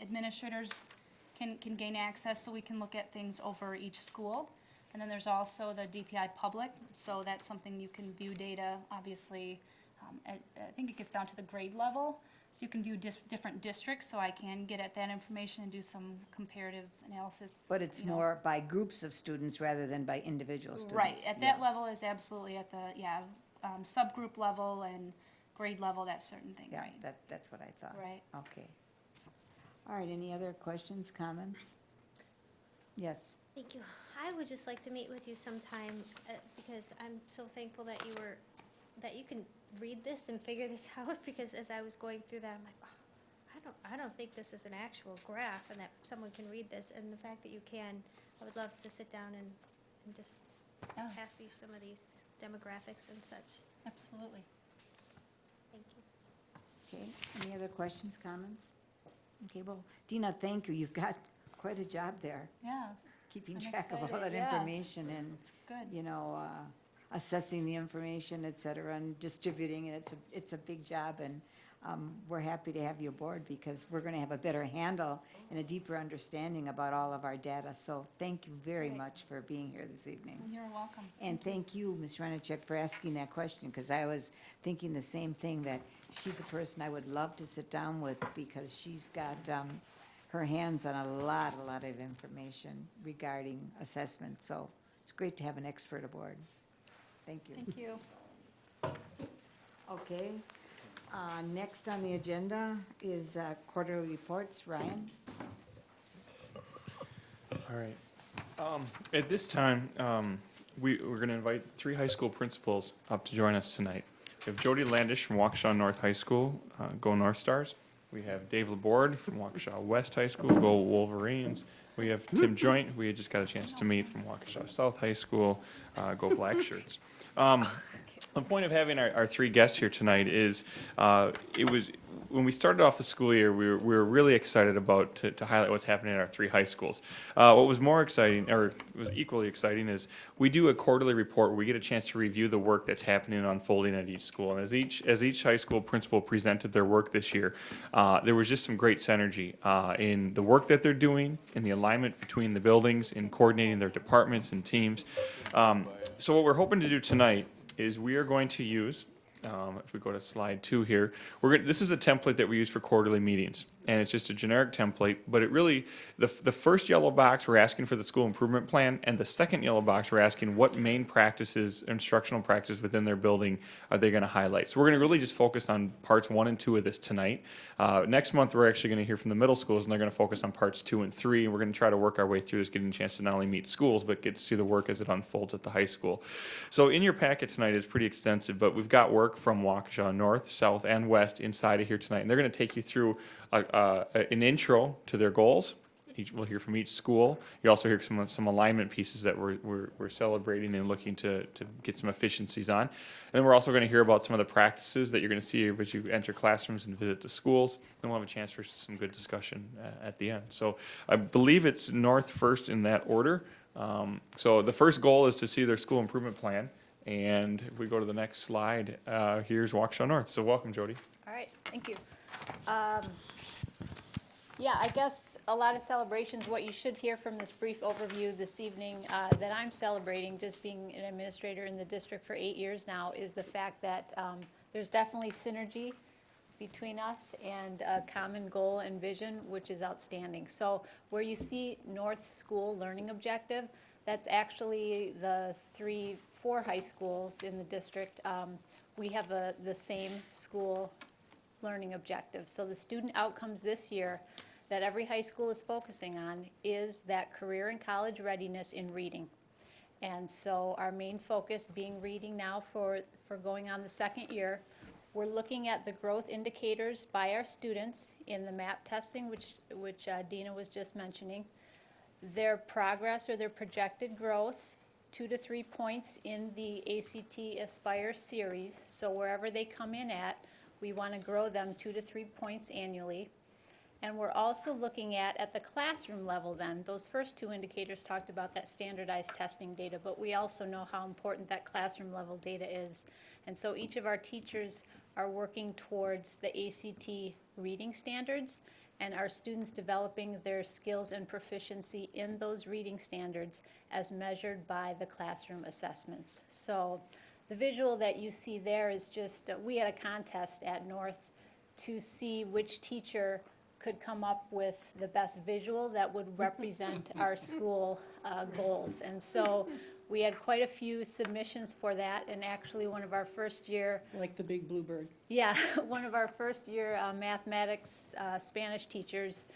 [SPEAKER 9] Administrators can gain access, so we can look at things over each school. And then there's also the DPI Public, so that's something you can view data, obviously, I think it gets down to the grade level, so you can view different districts, so I can get at that information and do some comparative analysis.
[SPEAKER 1] But it's
[SPEAKER 9] you know.
[SPEAKER 1] more by groups of students rather than by individual students.
[SPEAKER 9] Right, at that level is absolutely at the, subgroup level and grade level, that certain thing,
[SPEAKER 1] Yeah,
[SPEAKER 9] right?
[SPEAKER 1] that's what I thought.
[SPEAKER 9] Right.
[SPEAKER 1] Okay. All right, any other questions, comments? Yes,
[SPEAKER 7] Thank you. I would just like to meet with you sometime, because I'm so thankful that you can read this and figure this out, because as I was going through that, I'm like, oh, I don't think this is an actual graph, and that someone can read this, and the fact that you can, I would love to sit down and just
[SPEAKER 9] Yeah,
[SPEAKER 7] ask you some of these demographics and such.
[SPEAKER 9] absolutely.
[SPEAKER 7] Thank you.
[SPEAKER 1] okay, any other questions, comments? Okay, well, Dina, thank you, you've got quite a job there,
[SPEAKER 9] Yeah,
[SPEAKER 1] keeping
[SPEAKER 9] I'm
[SPEAKER 1] track of all
[SPEAKER 9] excited,
[SPEAKER 1] that
[SPEAKER 9] yes.
[SPEAKER 1] information and,
[SPEAKER 9] it's good.
[SPEAKER 1] you know, assessing the information, et cetera, and distributing it. It's a big job, and we're happy to have you aboard because we're going to have a better handle and a deeper understanding about all of our data. So thank you very
[SPEAKER 9] Great.
[SPEAKER 1] much for being here this evening.
[SPEAKER 9] You're welcome.
[SPEAKER 1] And thank you, Ms. Renacek, for asking that question, because I was thinking the same thing, that she's a person I would love to sit down with because she's got her hands on a lot of information regarding assessment. So it's great to have an expert aboard. Thank you.
[SPEAKER 9] Thank you.
[SPEAKER 1] Okay. Next on the agenda is quarterly reports. Ryan?
[SPEAKER 4] All right. At this time, we're going to invite 3 high school principals up to join us tonight. We have Jody Landish from Waukesha North High School, go North Stars. We have Dave Laborde from Waukesha West High School, go Wolverines. We have Tim Joint, who we had just got a chance to meet, from Waukesha South High School, go Black Shirts. The point of having our three guests here tonight is, it was, when we started off the school year, we were really excited about, to highlight what's happening at our three high schools. What was more exciting, or was equally exciting, is we do a quarterly report where we get a chance to review the work that's happening and unfolding at each school. And as each high school principal presented their work this year, there was just some great synergy in the work that they're doing, in the alignment between the buildings, in coordinating their departments and teams. So what we're hoping to do tonight is we are going to use, if we go to slide 2 here, this is a template that we use for quarterly meetings, and it's just a generic template, but it really, the first yellow box, we're asking for the school improvement plan, and the second yellow box, we're asking what main practices, instructional practices within their building are they going to highlight. So we're going to really just focus on parts 1 and 2 of this tonight. Next month, we're actually going to hear from the middle schools, and they're going to focus on parts 2 and 3, and we're going to try to work our way through this, getting a chance to not only meet schools, but get to see the work as it unfolds at the high school. So in your packet tonight is pretty extensive, but we've got work from Waukesha, north, south, and west inside of here tonight, and they're going to take you through an intro to their goals. We'll hear from each school. You also hear some alignment pieces that we're celebrating and looking to get some efficiencies on. And then we're also going to hear about some of the practices that you're going to see as you enter classrooms and visit the schools. Then we'll have a chance for some good discussion at the end. So I believe it's north first in that order. So the first goal is to see their school improvement plan. And if we go to the next slide, here's Waukesha North. So welcome, Jody.
[SPEAKER 10] All right, thank you. Yeah, I guess a lot of celebrations. What you should hear from this brief overview this evening that I'm celebrating, just being an administrator in the district for 8 years now, is the fact that there's definitely synergy between us and a common goal and vision, which is outstanding. So where you see North School Learning Objective, that's actually the 4 high schools in the district. We have the same school learning objective. So the student outcomes this year that every high school is focusing on is that career and college readiness in reading. And so our main focus being reading now for going on the second year. We're looking at the growth indicators by our students in the MAP testing, which Dina was just mentioning. Their progress or their projected growth, 2 to 3 points in the ACT Aspire series. So wherever they come in at, we want to grow them 2 to 3 points annually. And we're also looking at the classroom level then. Those first 2 indicators talked about that standardized testing data, but we also know how important that classroom level data is. And so each of our teachers are working towards the ACT reading standards, and our students developing their skills and proficiency in those reading standards as measured by the classroom assessments. So the visual that you see there is just, we had a contest at North to see which teacher could come up with the best visual that would represent our school goals. And so we had quite a few submissions for that, and actually one of our first year,
[SPEAKER 3] Like the big bluebird.
[SPEAKER 10] yeah, one of our first year mathematics Spanish teachers,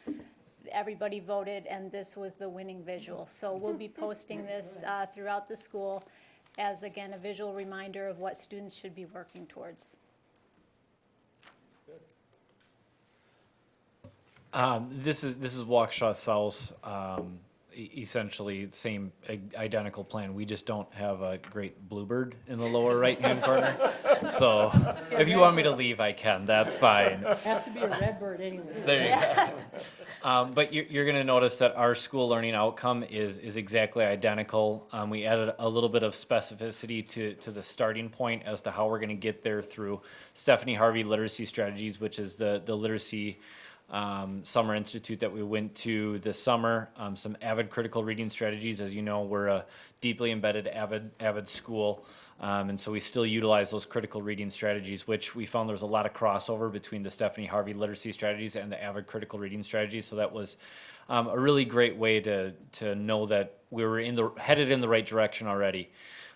[SPEAKER 10] everybody voted, and this was the winning visual. So we'll be posting this throughout the school as, again, a visual reminder of what students should be working towards.
[SPEAKER 5] This is Waukesha South. Essentially same identical plan. We just don't have a great bluebird in the lower right-hand corner. So if you want me to leave, I can. That's fine.
[SPEAKER 3] Has to be a red bird anyway.
[SPEAKER 5] There you go. But you're going to notice that our school learning outcome is exactly identical. We added a little bit of specificity to the starting point as to how we're going to get there through Stephanie Harvey Literacy Strategies, which is the literacy summer institute that we went to this summer. Some avid critical reading strategies. As you know, we're a deeply embedded avid school, and so we still utilize those critical reading strategies, which we found there was a lot of crossover between the Stephanie Harvey literacy strategies and the avid critical reading strategies. So that was a really great way to know that we were headed in the right direction already.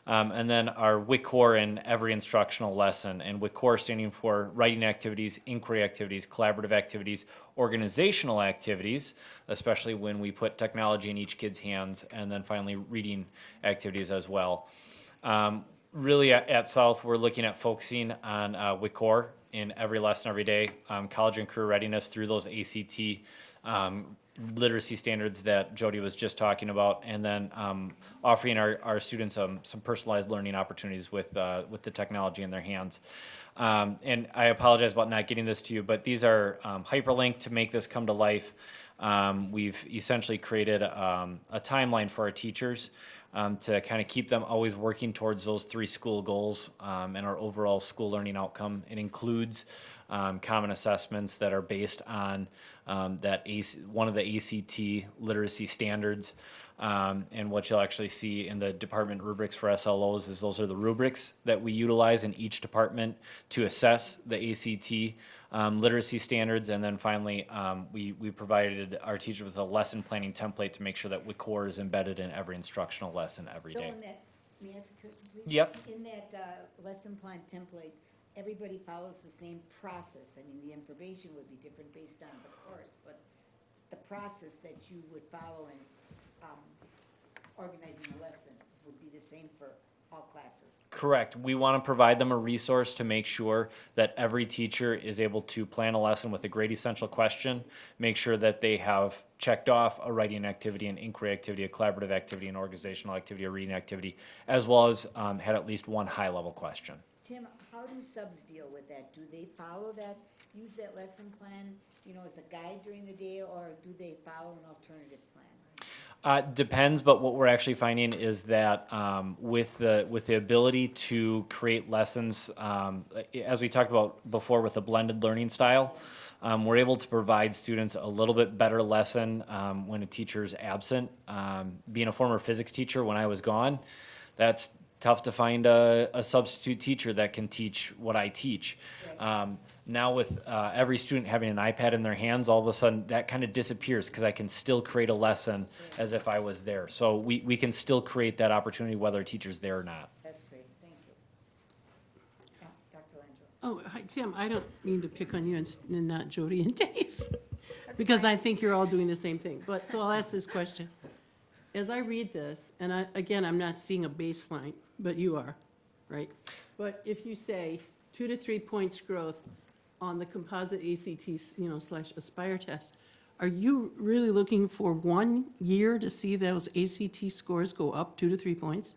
[SPEAKER 5] And then our WICOR in every instructional lesson, and WICOR standing for writing activities, inquiry activities, collaborative activities, organizational activities, especially when we put technology in each kid's hands, and then finally reading activities as well. Really at South, we're looking at focusing on WICOR in every lesson every day, college and career readiness through those ACT literacy standards that Jody was just talking about, and then offering our students some personalized learning opportunities with the technology in their hands. And I apologize about not getting this to you, but these are hyperlinked to make this come to life. We've essentially created a timeline for our teachers to kind of keep them always working towards those 3 school goals and our overall school learning outcome. It includes common assessments that are based on one of the ACT literacy standards. And what you'll actually see in the department rubrics for SLOs is those are the rubrics that we utilize in each department to assess the ACT literacy standards. And then finally, we provided our teachers with a lesson planning template to make sure that WCOR is embedded in every instructional lesson every
[SPEAKER 1] So
[SPEAKER 5] day.
[SPEAKER 1] in that, may I ask a question, please?
[SPEAKER 5] Yep.
[SPEAKER 1] In that lesson plan template, everybody follows the same process. I mean, the information would be different based on the course, but the process that you would follow in organizing a lesson would be the same for all classes.
[SPEAKER 5] Correct. We want to provide them a resource to make sure that every teacher is able to plan a lesson with a grade essential question, make sure that they have checked off a writing activity, an inquiry activity, a collaborative activity, an organizational activity, a reading activity, as well as had at least one high-level question.
[SPEAKER 1] Tim, how do subs deal with that? Do they follow that, use that lesson plan, as a guide during the day, or do they follow an alternative plan?
[SPEAKER 5] Depends, but what we're actually finding is that with the ability to create lessons, as we talked about before with the blended learning style, we're able to provide students a little bit better lesson when a teacher is absent. Being a former physics teacher when I was gone, that's tough to find a substitute teacher that can teach what I teach. Now with every student having an iPad in their hands, all of a sudden that kind of disappears because I can still create a lesson as if I was there. So we can still create that opportunity whether a teacher's there or not.
[SPEAKER 1] That's great, thank you. Dr. Langelo.
[SPEAKER 3] Oh, hi, Tim, I don't mean to pick on you and not Jody and Dave, because I think you're all doing the same thing. But, so I'll ask this question. As I read this, and I'm not seeing a baseline, but you are, right? But if you say 2 to 3 points growth on the composite ACT, / Aspire test, are you really looking for 1 year to see those ACT scores go up 2 to 3 points?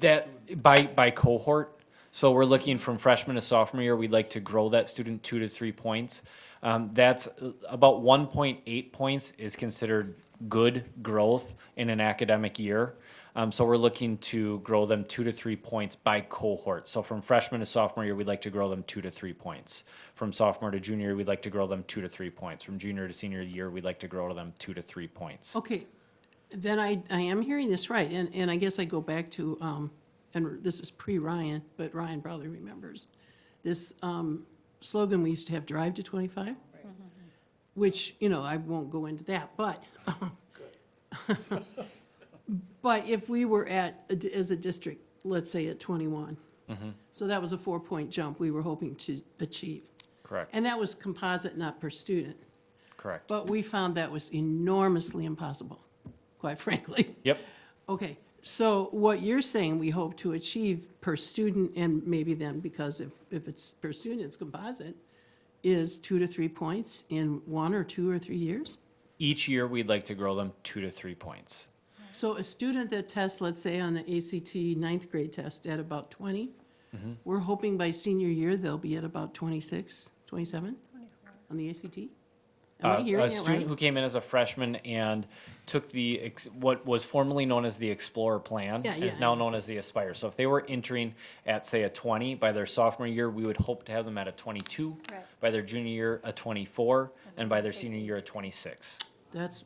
[SPEAKER 5] That by cohort. So we're looking from freshman to sophomore year, we'd like to grow that student 2 to 3 points. That's about 1.8 points is considered good growth in an academic year. So we're looking to grow them 2 to 3 points by cohort. So from freshman to sophomore year, we'd like to grow them 2 to 3 points. From sophomore to junior year, we'd like to grow them 2 to 3 points. From junior to senior year, we'd like to grow them 2 to 3 points.
[SPEAKER 3] Okay, then I am hearing this right, and I guess I go back to, and this is pre-Ryan, but Ryan probably remembers, this slogan we used to have, Drive to 25, which, I won't go into that, but, but if we were as a district, let's say at 21, so that was a 4-point jump we were hoping to achieve.
[SPEAKER 5] Correct.
[SPEAKER 3] And that was composite, not per student.
[SPEAKER 5] Correct.
[SPEAKER 3] But we found that was enormously impossible, quite frankly.
[SPEAKER 5] Yep.
[SPEAKER 3] Okay, so what you're saying we hope to achieve per student, and maybe then, because if it's per student, it's composite, is 2 to 3 points in 1 or 2 or 3 years?
[SPEAKER 5] Each year, we'd like to grow them 2 to 3 points.
[SPEAKER 3] So a student that tests, let's say on the ACT 9th grade test at about 20, we're hoping by senior year they'll be at about 26, 27 on the ACT? Am I hearing
[SPEAKER 5] A
[SPEAKER 3] it
[SPEAKER 5] student
[SPEAKER 3] right?
[SPEAKER 5] who came in as a freshman and took what was formerly known as the Explorer Plan
[SPEAKER 3] Yeah,
[SPEAKER 5] and is
[SPEAKER 3] yeah,
[SPEAKER 5] now
[SPEAKER 3] yeah.
[SPEAKER 5] known as the Aspire. So if they were entering at, say, a 20 by their sophomore year, we would hope to have them at a 22,
[SPEAKER 10] Right.
[SPEAKER 5] by their junior year, a 24, and by their senior year, a 26.
[SPEAKER 3] That's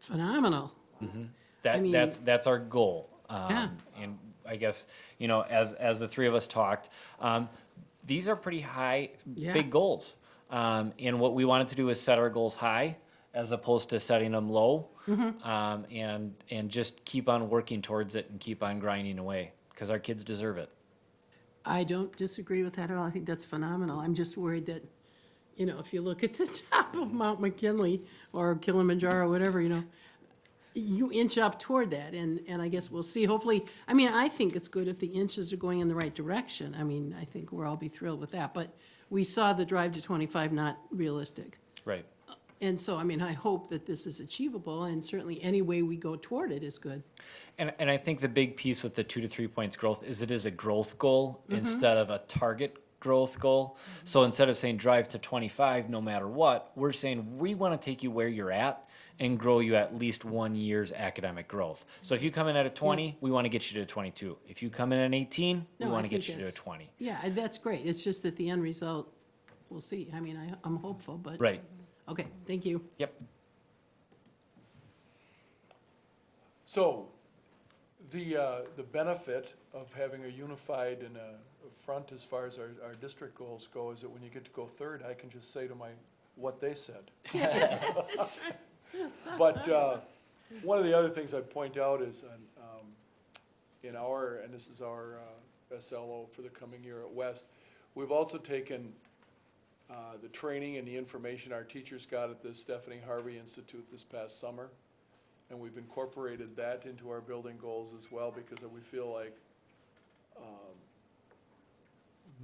[SPEAKER 3] phenomenal.
[SPEAKER 5] That,
[SPEAKER 3] I mean-
[SPEAKER 5] that's our goal.
[SPEAKER 3] Yeah.
[SPEAKER 5] And I guess, as the three of us talked, these are pretty high,
[SPEAKER 3] Yeah.
[SPEAKER 5] big goals. And what we wanted to do is set our goals high as opposed to setting them low. And just keep on working towards it and keep on grinding away because our kids deserve it.
[SPEAKER 3] I don't disagree with that at all. I think that's phenomenal. I'm just worried that, if you look at the top of Mount McKinley or Kilimanjaro, whatever, you inch up toward that, and I guess we'll see. Hopefully, I think it's good if the inches are going in the right direction. I think we'll all be thrilled with that. But we saw the Drive to 25 not realistic.
[SPEAKER 5] Right.
[SPEAKER 3] And so, I mean, I hope that this is achievable, and certainly any way we go toward it is good.
[SPEAKER 5] And I think the big piece with the 2 to 3 points growth is it is a growth goal instead of a target growth goal. So instead of saying drive to 25 no matter what, we're saying we want to take you where you're at and grow you at least 1 year's academic growth. So if you come in at a 20, we want to get you to 22. If you come in at 18, we
[SPEAKER 3] No, I
[SPEAKER 5] want to
[SPEAKER 3] think
[SPEAKER 5] get you to a
[SPEAKER 3] that's-
[SPEAKER 5] 20.
[SPEAKER 3] Yeah, and that's great. It's just that the end result, we'll see. I mean, I'm hopeful, but.
[SPEAKER 5] Right.
[SPEAKER 3] Okay, thank you.
[SPEAKER 5] Yep.
[SPEAKER 11] So, the benefit of having a unified and a front as far as our district goals go is that when you get to go third, I can just say to what they said. But, one of the other things I'd point out is, in our, and this is our, SLO for the coming year at West, we've also taken, the training and the information our teachers got at the Stephanie Harvey Institute this past summer. And we've incorporated that into our building goals as well, because we feel like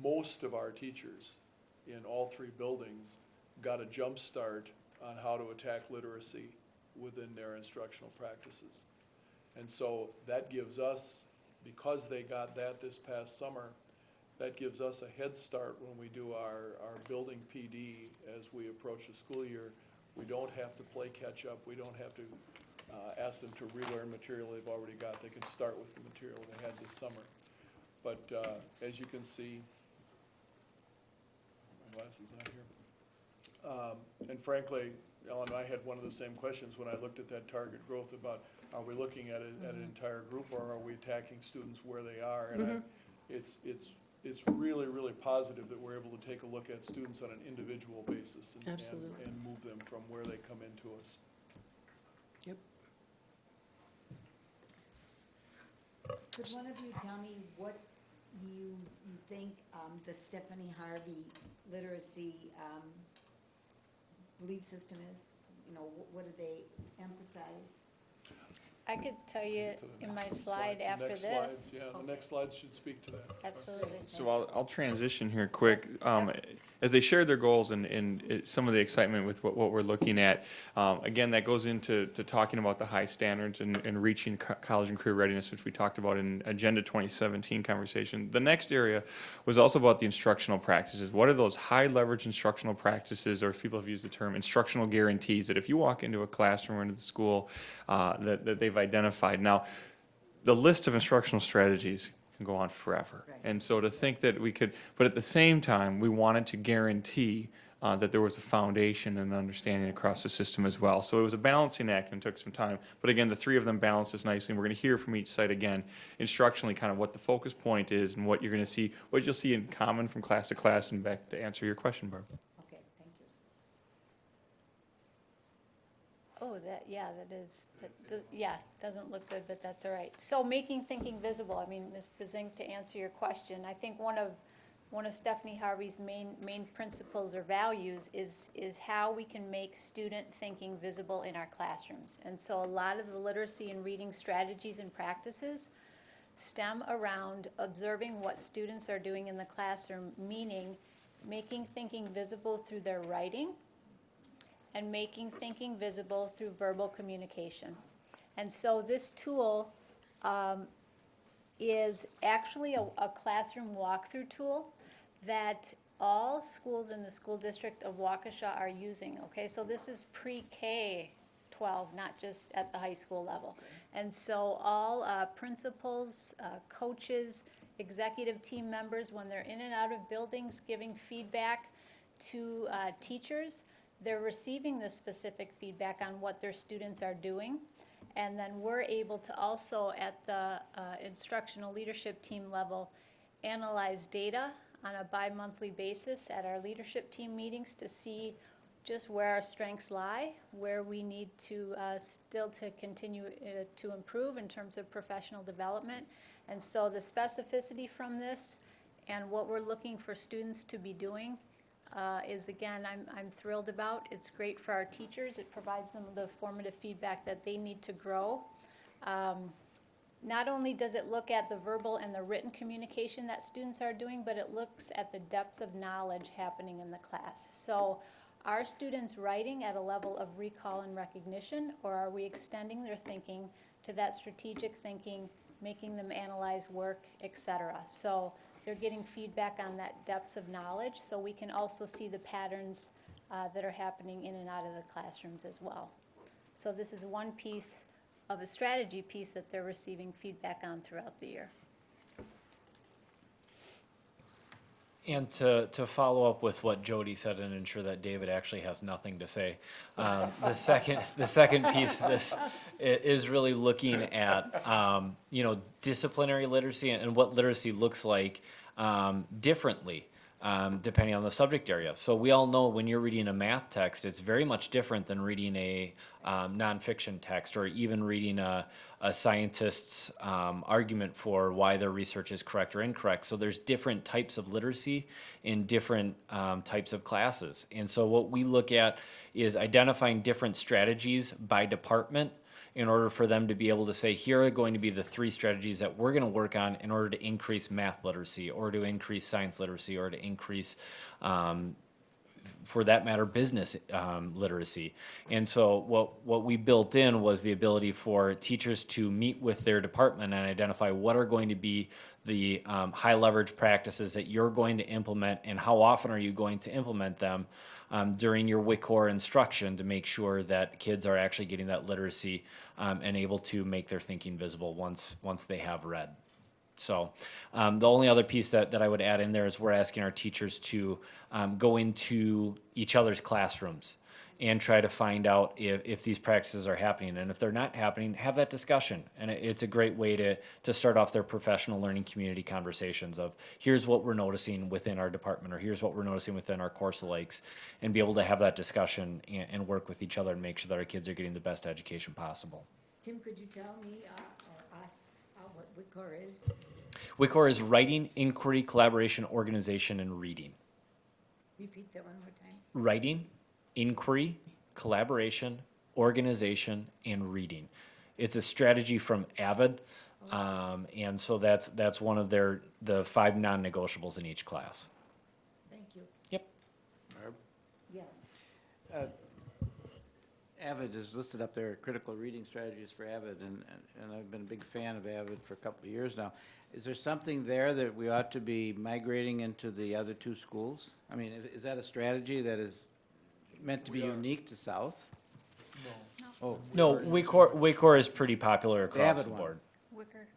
[SPEAKER 11] most of our teachers in all three buildings got a jump start on how to attack literacy within their instructional practices. And so that gives us, because they got that this past summer, that gives us a head start when we do our building PD as we approach the school year. We don't have to play catch up. We don't have to ask them to relearn material they've already got. They can start with the material they had this summer. But as you can see, my glasses not here. And frankly, Ellen and I had one of the same questions when I looked at that target growth about, are we looking at an entire group, or are we attacking students where they are? And it's really, really positive that we're able to take a look at students on an individual basis
[SPEAKER 3] Absolutely.
[SPEAKER 11] and move them from where they come into us.
[SPEAKER 3] Yep.
[SPEAKER 1] Could one of you tell me what you think the Stephanie Harvey literacy belief system is? You know, what do they emphasize?
[SPEAKER 10] I could tell you in my slide
[SPEAKER 11] The
[SPEAKER 10] after
[SPEAKER 11] next
[SPEAKER 10] this.
[SPEAKER 11] slides, yeah, the next slides should speak to that.
[SPEAKER 10] Absolutely.
[SPEAKER 4] So I'll transition here quick. As they share their goals and some of the excitement with what we're looking at, again, that goes into talking about the high standards and reaching college and career readiness, which we talked about in Agenda 2017 conversation. The next area was also about the instructional practices. What are those high leverage instructional practices, or people have used the term instructional guarantees, that if you walk into a classroom or into the school that they've identified. Now, the list of instructional strategies can go on forever.
[SPEAKER 1] Right.
[SPEAKER 4] And so to think that we could, but at the same time, we wanted to guarantee that there was a foundation and understanding across the system as well. So it was a balancing act and took some time. But again, the three of them balanced this nicely. And we're going to hear from each site again, instructionally, kind of what the focus point is and what you're going to see, what you'll see in common from class to class. And back to answer your question, Barb.
[SPEAKER 1] Okay, thank you.
[SPEAKER 10] Oh, that is, doesn't look good, but that's all right. So making thinking visible, I mean, Ms. Brezink, to answer your question, I think one of Stephanie Harvey's main principles or values is how we can make student thinking visible in our classrooms. And so a lot of the literacy and reading strategies and practices stem around observing what students are doing in the classroom, meaning making thinking visible through their writing, and making thinking visible through verbal communication. And so this tool is actually a classroom walkthrough tool that all schools in the school district of Waukesha are using, okay? So this is pre-K 12, not just at the high school level. And so all principals, coaches, executive team members, when they're in and out of buildings giving feedback to teachers, they're receiving the specific feedback on what their students are doing. And then we're able to also, at the instructional leadership team level, analyze data on a bi-monthly basis at our leadership team meetings to see just where our strengths lie, where we need to still to continue to improve in terms of professional development. And so the specificity from this and what we're looking for students to be doing is, again, I'm thrilled about. It's great for our teachers. It provides them the formative feedback that they need to grow. Not only does it look at the verbal and the written communication that students are doing, but it looks at the depths of knowledge happening in the class. So Are students writing at a level of recall and recognition, or are we extending their thinking to that strategic thinking, making them analyze work, et cetera? So they're getting feedback on that depths of knowledge, so we can also see the patterns that are happening in and out of the classrooms as well. So this is one piece of a strategy piece that they're receiving feedback on throughout the year.
[SPEAKER 5] And to follow up with what Jody said and ensure that David actually has nothing to say, the second piece of this is really looking at disciplinary literacy and what literacy looks like differently. Depending on the subject area. So we all know when you're reading a math text, it's very much different than reading a nonfiction text or even reading a scientist's argument for why their research is correct or incorrect. So there's different types of literacy in different types of classes. And so what we look at is identifying different strategies by department in order for them to be able to say, here are going to be the 3 strategies that we're going to work on in order to increase math literacy or to increase science literacy or to increase, for that matter, business literacy. And so what we built in was the ability for teachers to meet with their department and identify what are going to be the high leverage practices that you're going to implement and how often are you going to implement them during your WICOR instruction to make sure that kids are actually getting that literacy and able to make their thinking visible once they have read. So the only other piece that I would add in there is we're asking our teachers to go into each other's classrooms and try to find out if these practices are happening. And if they're not happening, have that discussion. And it's a great way to start off their professional learning community conversations of here's what we're noticing within our department, or here's what we're noticing within our course likes, and be able to have that discussion and work with each other and make sure that our kids are getting the best education possible.
[SPEAKER 1] Tim, could you tell me or us what WICOR is?
[SPEAKER 5] WICOR is writing, inquiry, collaboration, organization, and reading.
[SPEAKER 1] Repeat that one more time.
[SPEAKER 5] Writing, inquiry, collaboration, organization, and reading. It's a strategy from AVID, and so that's one of the 5 non-negotiables in each class.
[SPEAKER 1] Thank you.
[SPEAKER 5] Yep.
[SPEAKER 1] Yes.
[SPEAKER 6] AVID is listed up there, critical reading strategies for AVID, and I've been a big fan of AVID for a couple of years now. Is there something there that we ought to be migrating into the other 2 schools? I mean, is that a strategy that is meant to be unique to South? Oh,
[SPEAKER 5] No, WICOR is pretty popular across
[SPEAKER 6] AVID
[SPEAKER 5] the
[SPEAKER 6] one.
[SPEAKER 5] board.
[SPEAKER 10] WICOR.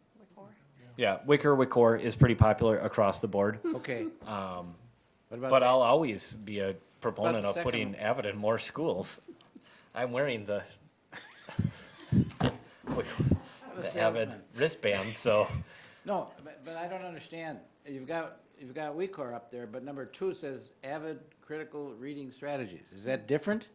[SPEAKER 5] Yeah, WICOR is pretty popular across the board.
[SPEAKER 6] okay. What about
[SPEAKER 5] But
[SPEAKER 6] the-
[SPEAKER 5] I'll always be a proponent
[SPEAKER 6] the
[SPEAKER 5] of
[SPEAKER 6] second
[SPEAKER 5] putting
[SPEAKER 6] one?
[SPEAKER 5] AVID in more schools. I'm wearing the AVID
[SPEAKER 6] salesman.
[SPEAKER 5] wristband, so.
[SPEAKER 6] No, but I don't understand. You've got WeCore up there, but number 2 says AVID critical reading strategies. Is that different?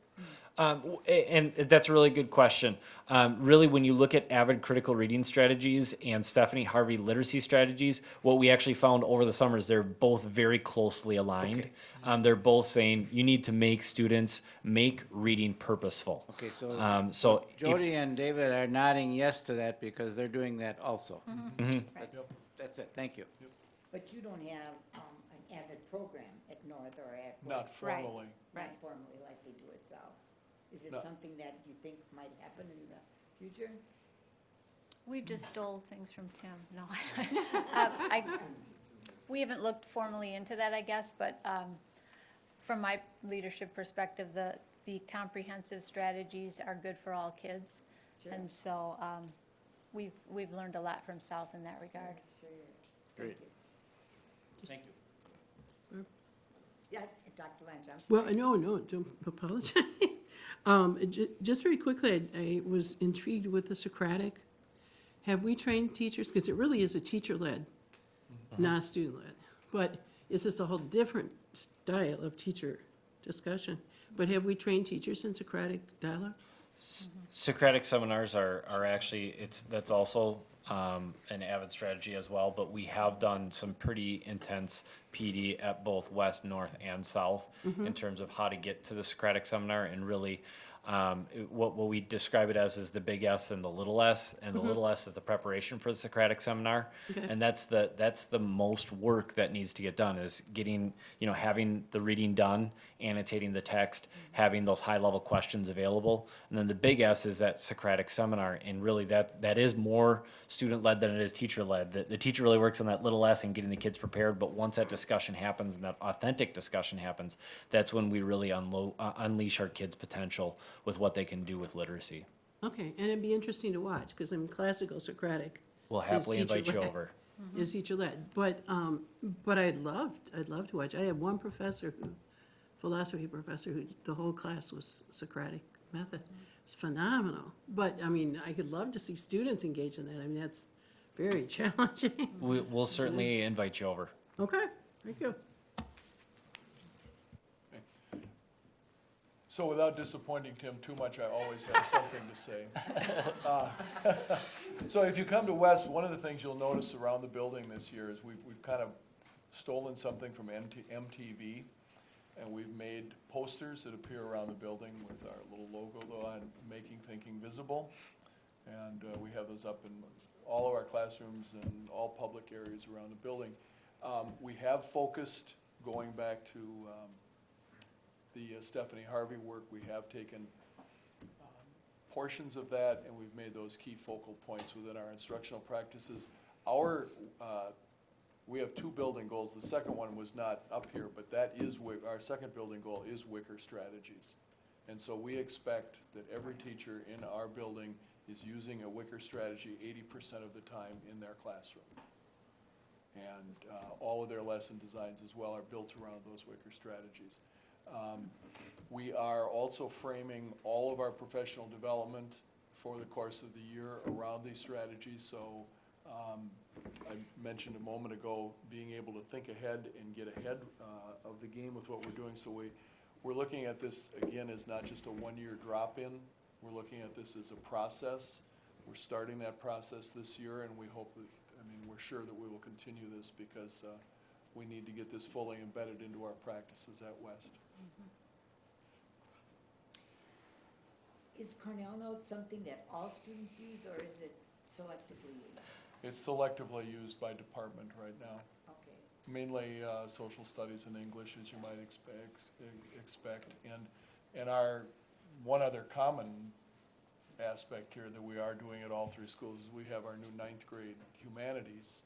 [SPEAKER 5] And that's a really good question. Really, when you look at AVID critical reading strategies and Stephanie Harvey literacy strategies, what we actually found over the summer is they're both very closely aligned.
[SPEAKER 6] Okay.
[SPEAKER 5] They're both saying you need to make students make reading purposeful.
[SPEAKER 6] Okay, so
[SPEAKER 5] So
[SPEAKER 6] Jody and David are nodding yes to that because they're doing that also. That's it, thank you.
[SPEAKER 1] But you don't have an AVID program at North or at.
[SPEAKER 11] Not
[SPEAKER 10] Right.
[SPEAKER 11] formally.
[SPEAKER 1] Not formally like they do at South. Is it
[SPEAKER 11] No.
[SPEAKER 1] something that you think might happen in the future?
[SPEAKER 10] We've just stole things from Tim. No, we haven't looked formally into that, I guess, but from my leadership perspective, the comprehensive strategies are good for all kids.
[SPEAKER 1] Sure.
[SPEAKER 10] And so we've learned a lot from South in that regard.
[SPEAKER 1] Sure.
[SPEAKER 6] Great.
[SPEAKER 1] Thank you. Yeah, Dr. Lange, I'm sorry.
[SPEAKER 3] Well, no, don't apologize. Just very quickly, I was intrigued with the Socratic. Have we trained teachers, because it really is a teacher-led, not student-led, but it's just a whole different style of teacher discussion. But have we trained teachers in Socratic dialogue?
[SPEAKER 5] Socratic seminars are actually, that's also an AVID strategy as well, but we have done some pretty intense PD at both West, North, and South in terms of how to get to the Socratic seminar and really What we describe it as is the big S and the little s, and the little s is the preparation for the Socratic seminar.
[SPEAKER 3] Okay.
[SPEAKER 5] And that's the most work that needs to get done, is getting, having the reading done, annotating the text, having those high-level questions available. And then the big S is that Socratic seminar, and really that is more student-led than it is teacher-led. The teacher really works on that little S and getting the kids prepared, but once that discussion happens and that authentic discussion happens, that's when we really unleash our kids' potential with what they can do with literacy.
[SPEAKER 3] Okay, and it'd be interesting to watch, because I'm classical Socratic.
[SPEAKER 5] We'll
[SPEAKER 3] is
[SPEAKER 5] happily invite you
[SPEAKER 3] teacher-led.
[SPEAKER 5] over.
[SPEAKER 3] Is teacher-led, but I'd love to watch. I had one professor philosophy professor who, the whole class was Socratic method. It's phenomenal. But, I mean, I could love to see students engage in that. I mean, that's very challenging.
[SPEAKER 5] We'll certainly invite you over.
[SPEAKER 3] Okay, thank you.
[SPEAKER 11] So without disappointing Tim too much, I always have something to say. So if you come to West, one of the things you'll notice around the building this year is we've kind of stolen something from MTV, and we've made posters that appear around the building with our little logo on Making Thinking Visible. And we have those up in all of our classrooms and all public areas around the building. We have focused, going back to the Stephanie Harvey work, we have taken portions of that and we've made those key focal points within our instructional practices. We have 2 building goals. The second one was not up here, but that is, our second building goal is Wicker strategies. And so we expect that every teacher in our building is using a Wicker strategy 80% of the time in their classroom. And all of their lesson designs as well are built around those Wicker strategies. We are also framing all of our professional development for the course of the year around these strategies. So I mentioned a moment ago being able to think ahead and get ahead of the game with what we're doing. So we're looking at this, again, as not just a one-year drop-in. We're looking at this as a process. We're starting that process this year, and we hope that, we're sure that we will continue this because we need to get this fully embedded into our practices at West.
[SPEAKER 1] Is Cornell Notes something that all students use, or is it selectively used?
[SPEAKER 11] It's selectively used by department right now.
[SPEAKER 1] Okay.
[SPEAKER 11] Mainly social studies and English, as you might expect. And our one other common aspect here that we are doing at all 3 schools is we have our new 9th grade humanities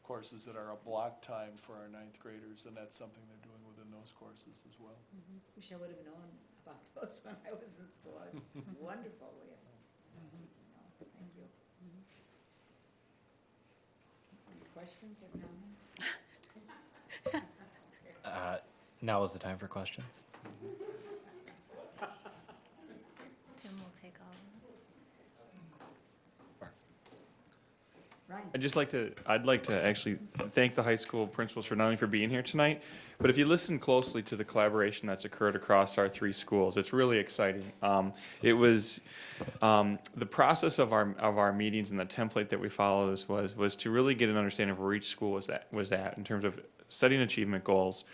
[SPEAKER 11] courses that are a block time for our 9th graders, and that's something they're doing within those courses as well.
[SPEAKER 1] Wish I would have known about those when I was in school. Wonderful. Notes. Thank you. Any questions or comments?
[SPEAKER 5] Now is the time for questions.
[SPEAKER 7] Tim will take all of them.
[SPEAKER 1] Ryan?
[SPEAKER 4] I'd like to actually thank the high school principals for not only for being here tonight, but if you listen closely to the collaboration that's occurred across our 3 schools, it's really exciting. It was the process of our meetings and the template that we followed was to really get an understanding of where each school was at in terms of setting achievement goals,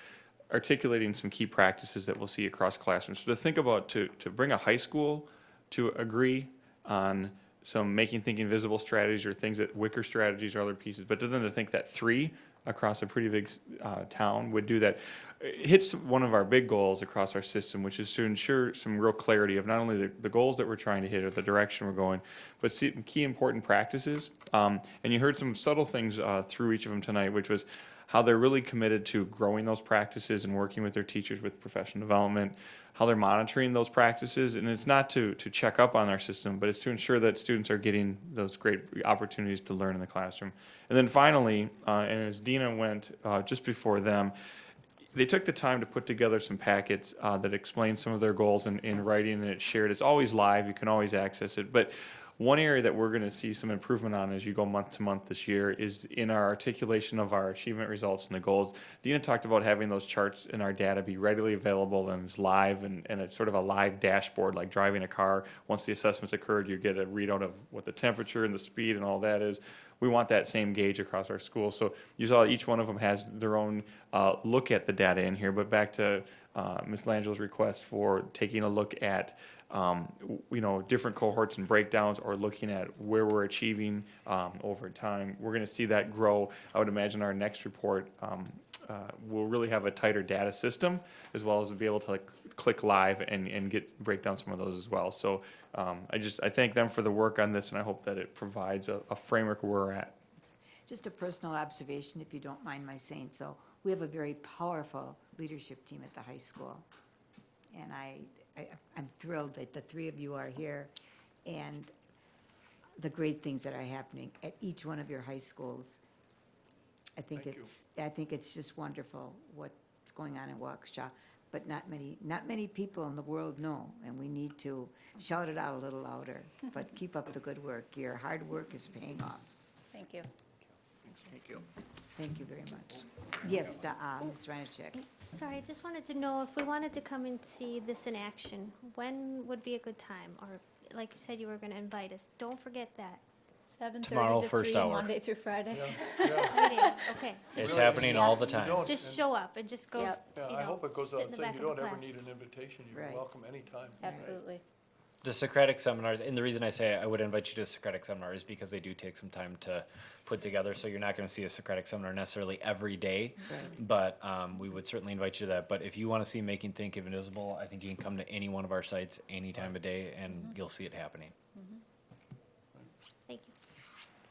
[SPEAKER 4] articulating some key practices that we'll see across classrooms. So to think about to bring a high school to agree on some making thinking visible strategies or things that Wicker strategies or other pieces, but then to think that 3 across a pretty big town would do that. It hits one of our big goals across our system, which is to ensure some real clarity of not only the goals that we're trying to hit or the direction we're going, but key important practices. And you heard some subtle things through each of them tonight, which was how they're really committed to growing those practices and working with their teachers with professional development, how they're monitoring those practices. And it's not to check up on our system, but it's to ensure that students are getting those great opportunities to learn in the classroom. And then finally, and as Dina went just before them, they took the time to put together some packets that explain some of their goals in writing, and it's shared. It's always live. You can always access it. But one area that we're going to see some improvement on as you go month to month this year is in our articulation of our achievement results and the goals. Dina talked about having those charts in our data be readily available and it's live and it's sort of a live dashboard, like driving a car. Once the assessment's occurred, you get a readout of what the temperature and the speed and all that is. We want that same gauge across our school. So you saw each one of them has their own look at the data in here, but back to Ms. Langelo's request for taking a look at you know, different cohorts and breakdowns, or looking at where we're achieving over time. We're going to see that grow. I would imagine our next report will really have a tighter data system, as well as be able to like click live and break down some of those as well. So I thank them for the work on this, and I hope that it provides a framework where we're at.
[SPEAKER 1] Just a personal observation, if you don't mind my saying so. We have a very powerful leadership team at the high school. And I'm thrilled that the three of you are here, and the great things that are happening at each one of your high schools. I think it's just wonderful what's going on in Waukesha, but not many people in the world know, and we need to shout it out a little louder. But keep up the good work. Your hard work is paying off.
[SPEAKER 10] Thank you.
[SPEAKER 6] Thank you.
[SPEAKER 1] Thank you very much. Yes, Ms. Ranichek.
[SPEAKER 7] Sorry, I just wanted to know if we wanted to come and see this in action, when would be a good time? Or, like you said, you were gonna invite us. Don't forget that.
[SPEAKER 10] 7:30
[SPEAKER 5] Tomorrow,
[SPEAKER 10] to
[SPEAKER 5] first
[SPEAKER 10] 3,
[SPEAKER 5] hour.
[SPEAKER 10] Monday through Friday.
[SPEAKER 7] Okay. So
[SPEAKER 5] It's
[SPEAKER 7] just-
[SPEAKER 5] happening all the
[SPEAKER 11] You
[SPEAKER 5] time.
[SPEAKER 11] don't-
[SPEAKER 7] Just show up and just go,
[SPEAKER 10] Yep.
[SPEAKER 11] Yeah,
[SPEAKER 7] you
[SPEAKER 11] I
[SPEAKER 7] know,
[SPEAKER 11] hope it goes
[SPEAKER 7] sit in
[SPEAKER 11] out
[SPEAKER 7] the
[SPEAKER 11] saying
[SPEAKER 7] back
[SPEAKER 11] you
[SPEAKER 7] of the
[SPEAKER 11] don't ever
[SPEAKER 7] class.
[SPEAKER 11] need an invitation, you're
[SPEAKER 1] Right.
[SPEAKER 11] welcome anytime.
[SPEAKER 10] Absolutely.
[SPEAKER 5] The Socratic seminars, and the reason I say I would invite you to a Socratic seminar is because they do take some time to put together, so you're not gonna see a Socratic seminar necessarily every day.
[SPEAKER 1] Right.
[SPEAKER 5] But we would certainly invite you to that. But if you wanna see Making Think Invisible, I think you can come to any one of our sites any time of day, and you'll see it happening.
[SPEAKER 7] Thank you.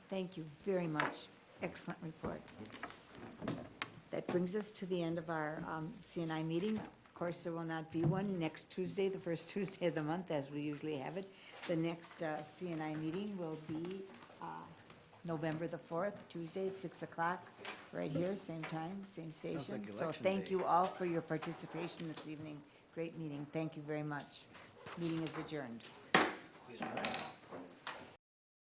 [SPEAKER 1] Thank you very much. Excellent report. That brings us to the end of our CNI meeting. Of course, there will not be one next Tuesday, the first Tuesday of the month, as we usually have it. The next CNI meeting will be November the 4th, Tuesday at 6 o'clock, right here, same time, same station.
[SPEAKER 6] like
[SPEAKER 1] So
[SPEAKER 6] election
[SPEAKER 1] thank
[SPEAKER 6] day.
[SPEAKER 1] you all for your participation this evening. Great meeting. Thank you very much. Meeting is adjourned.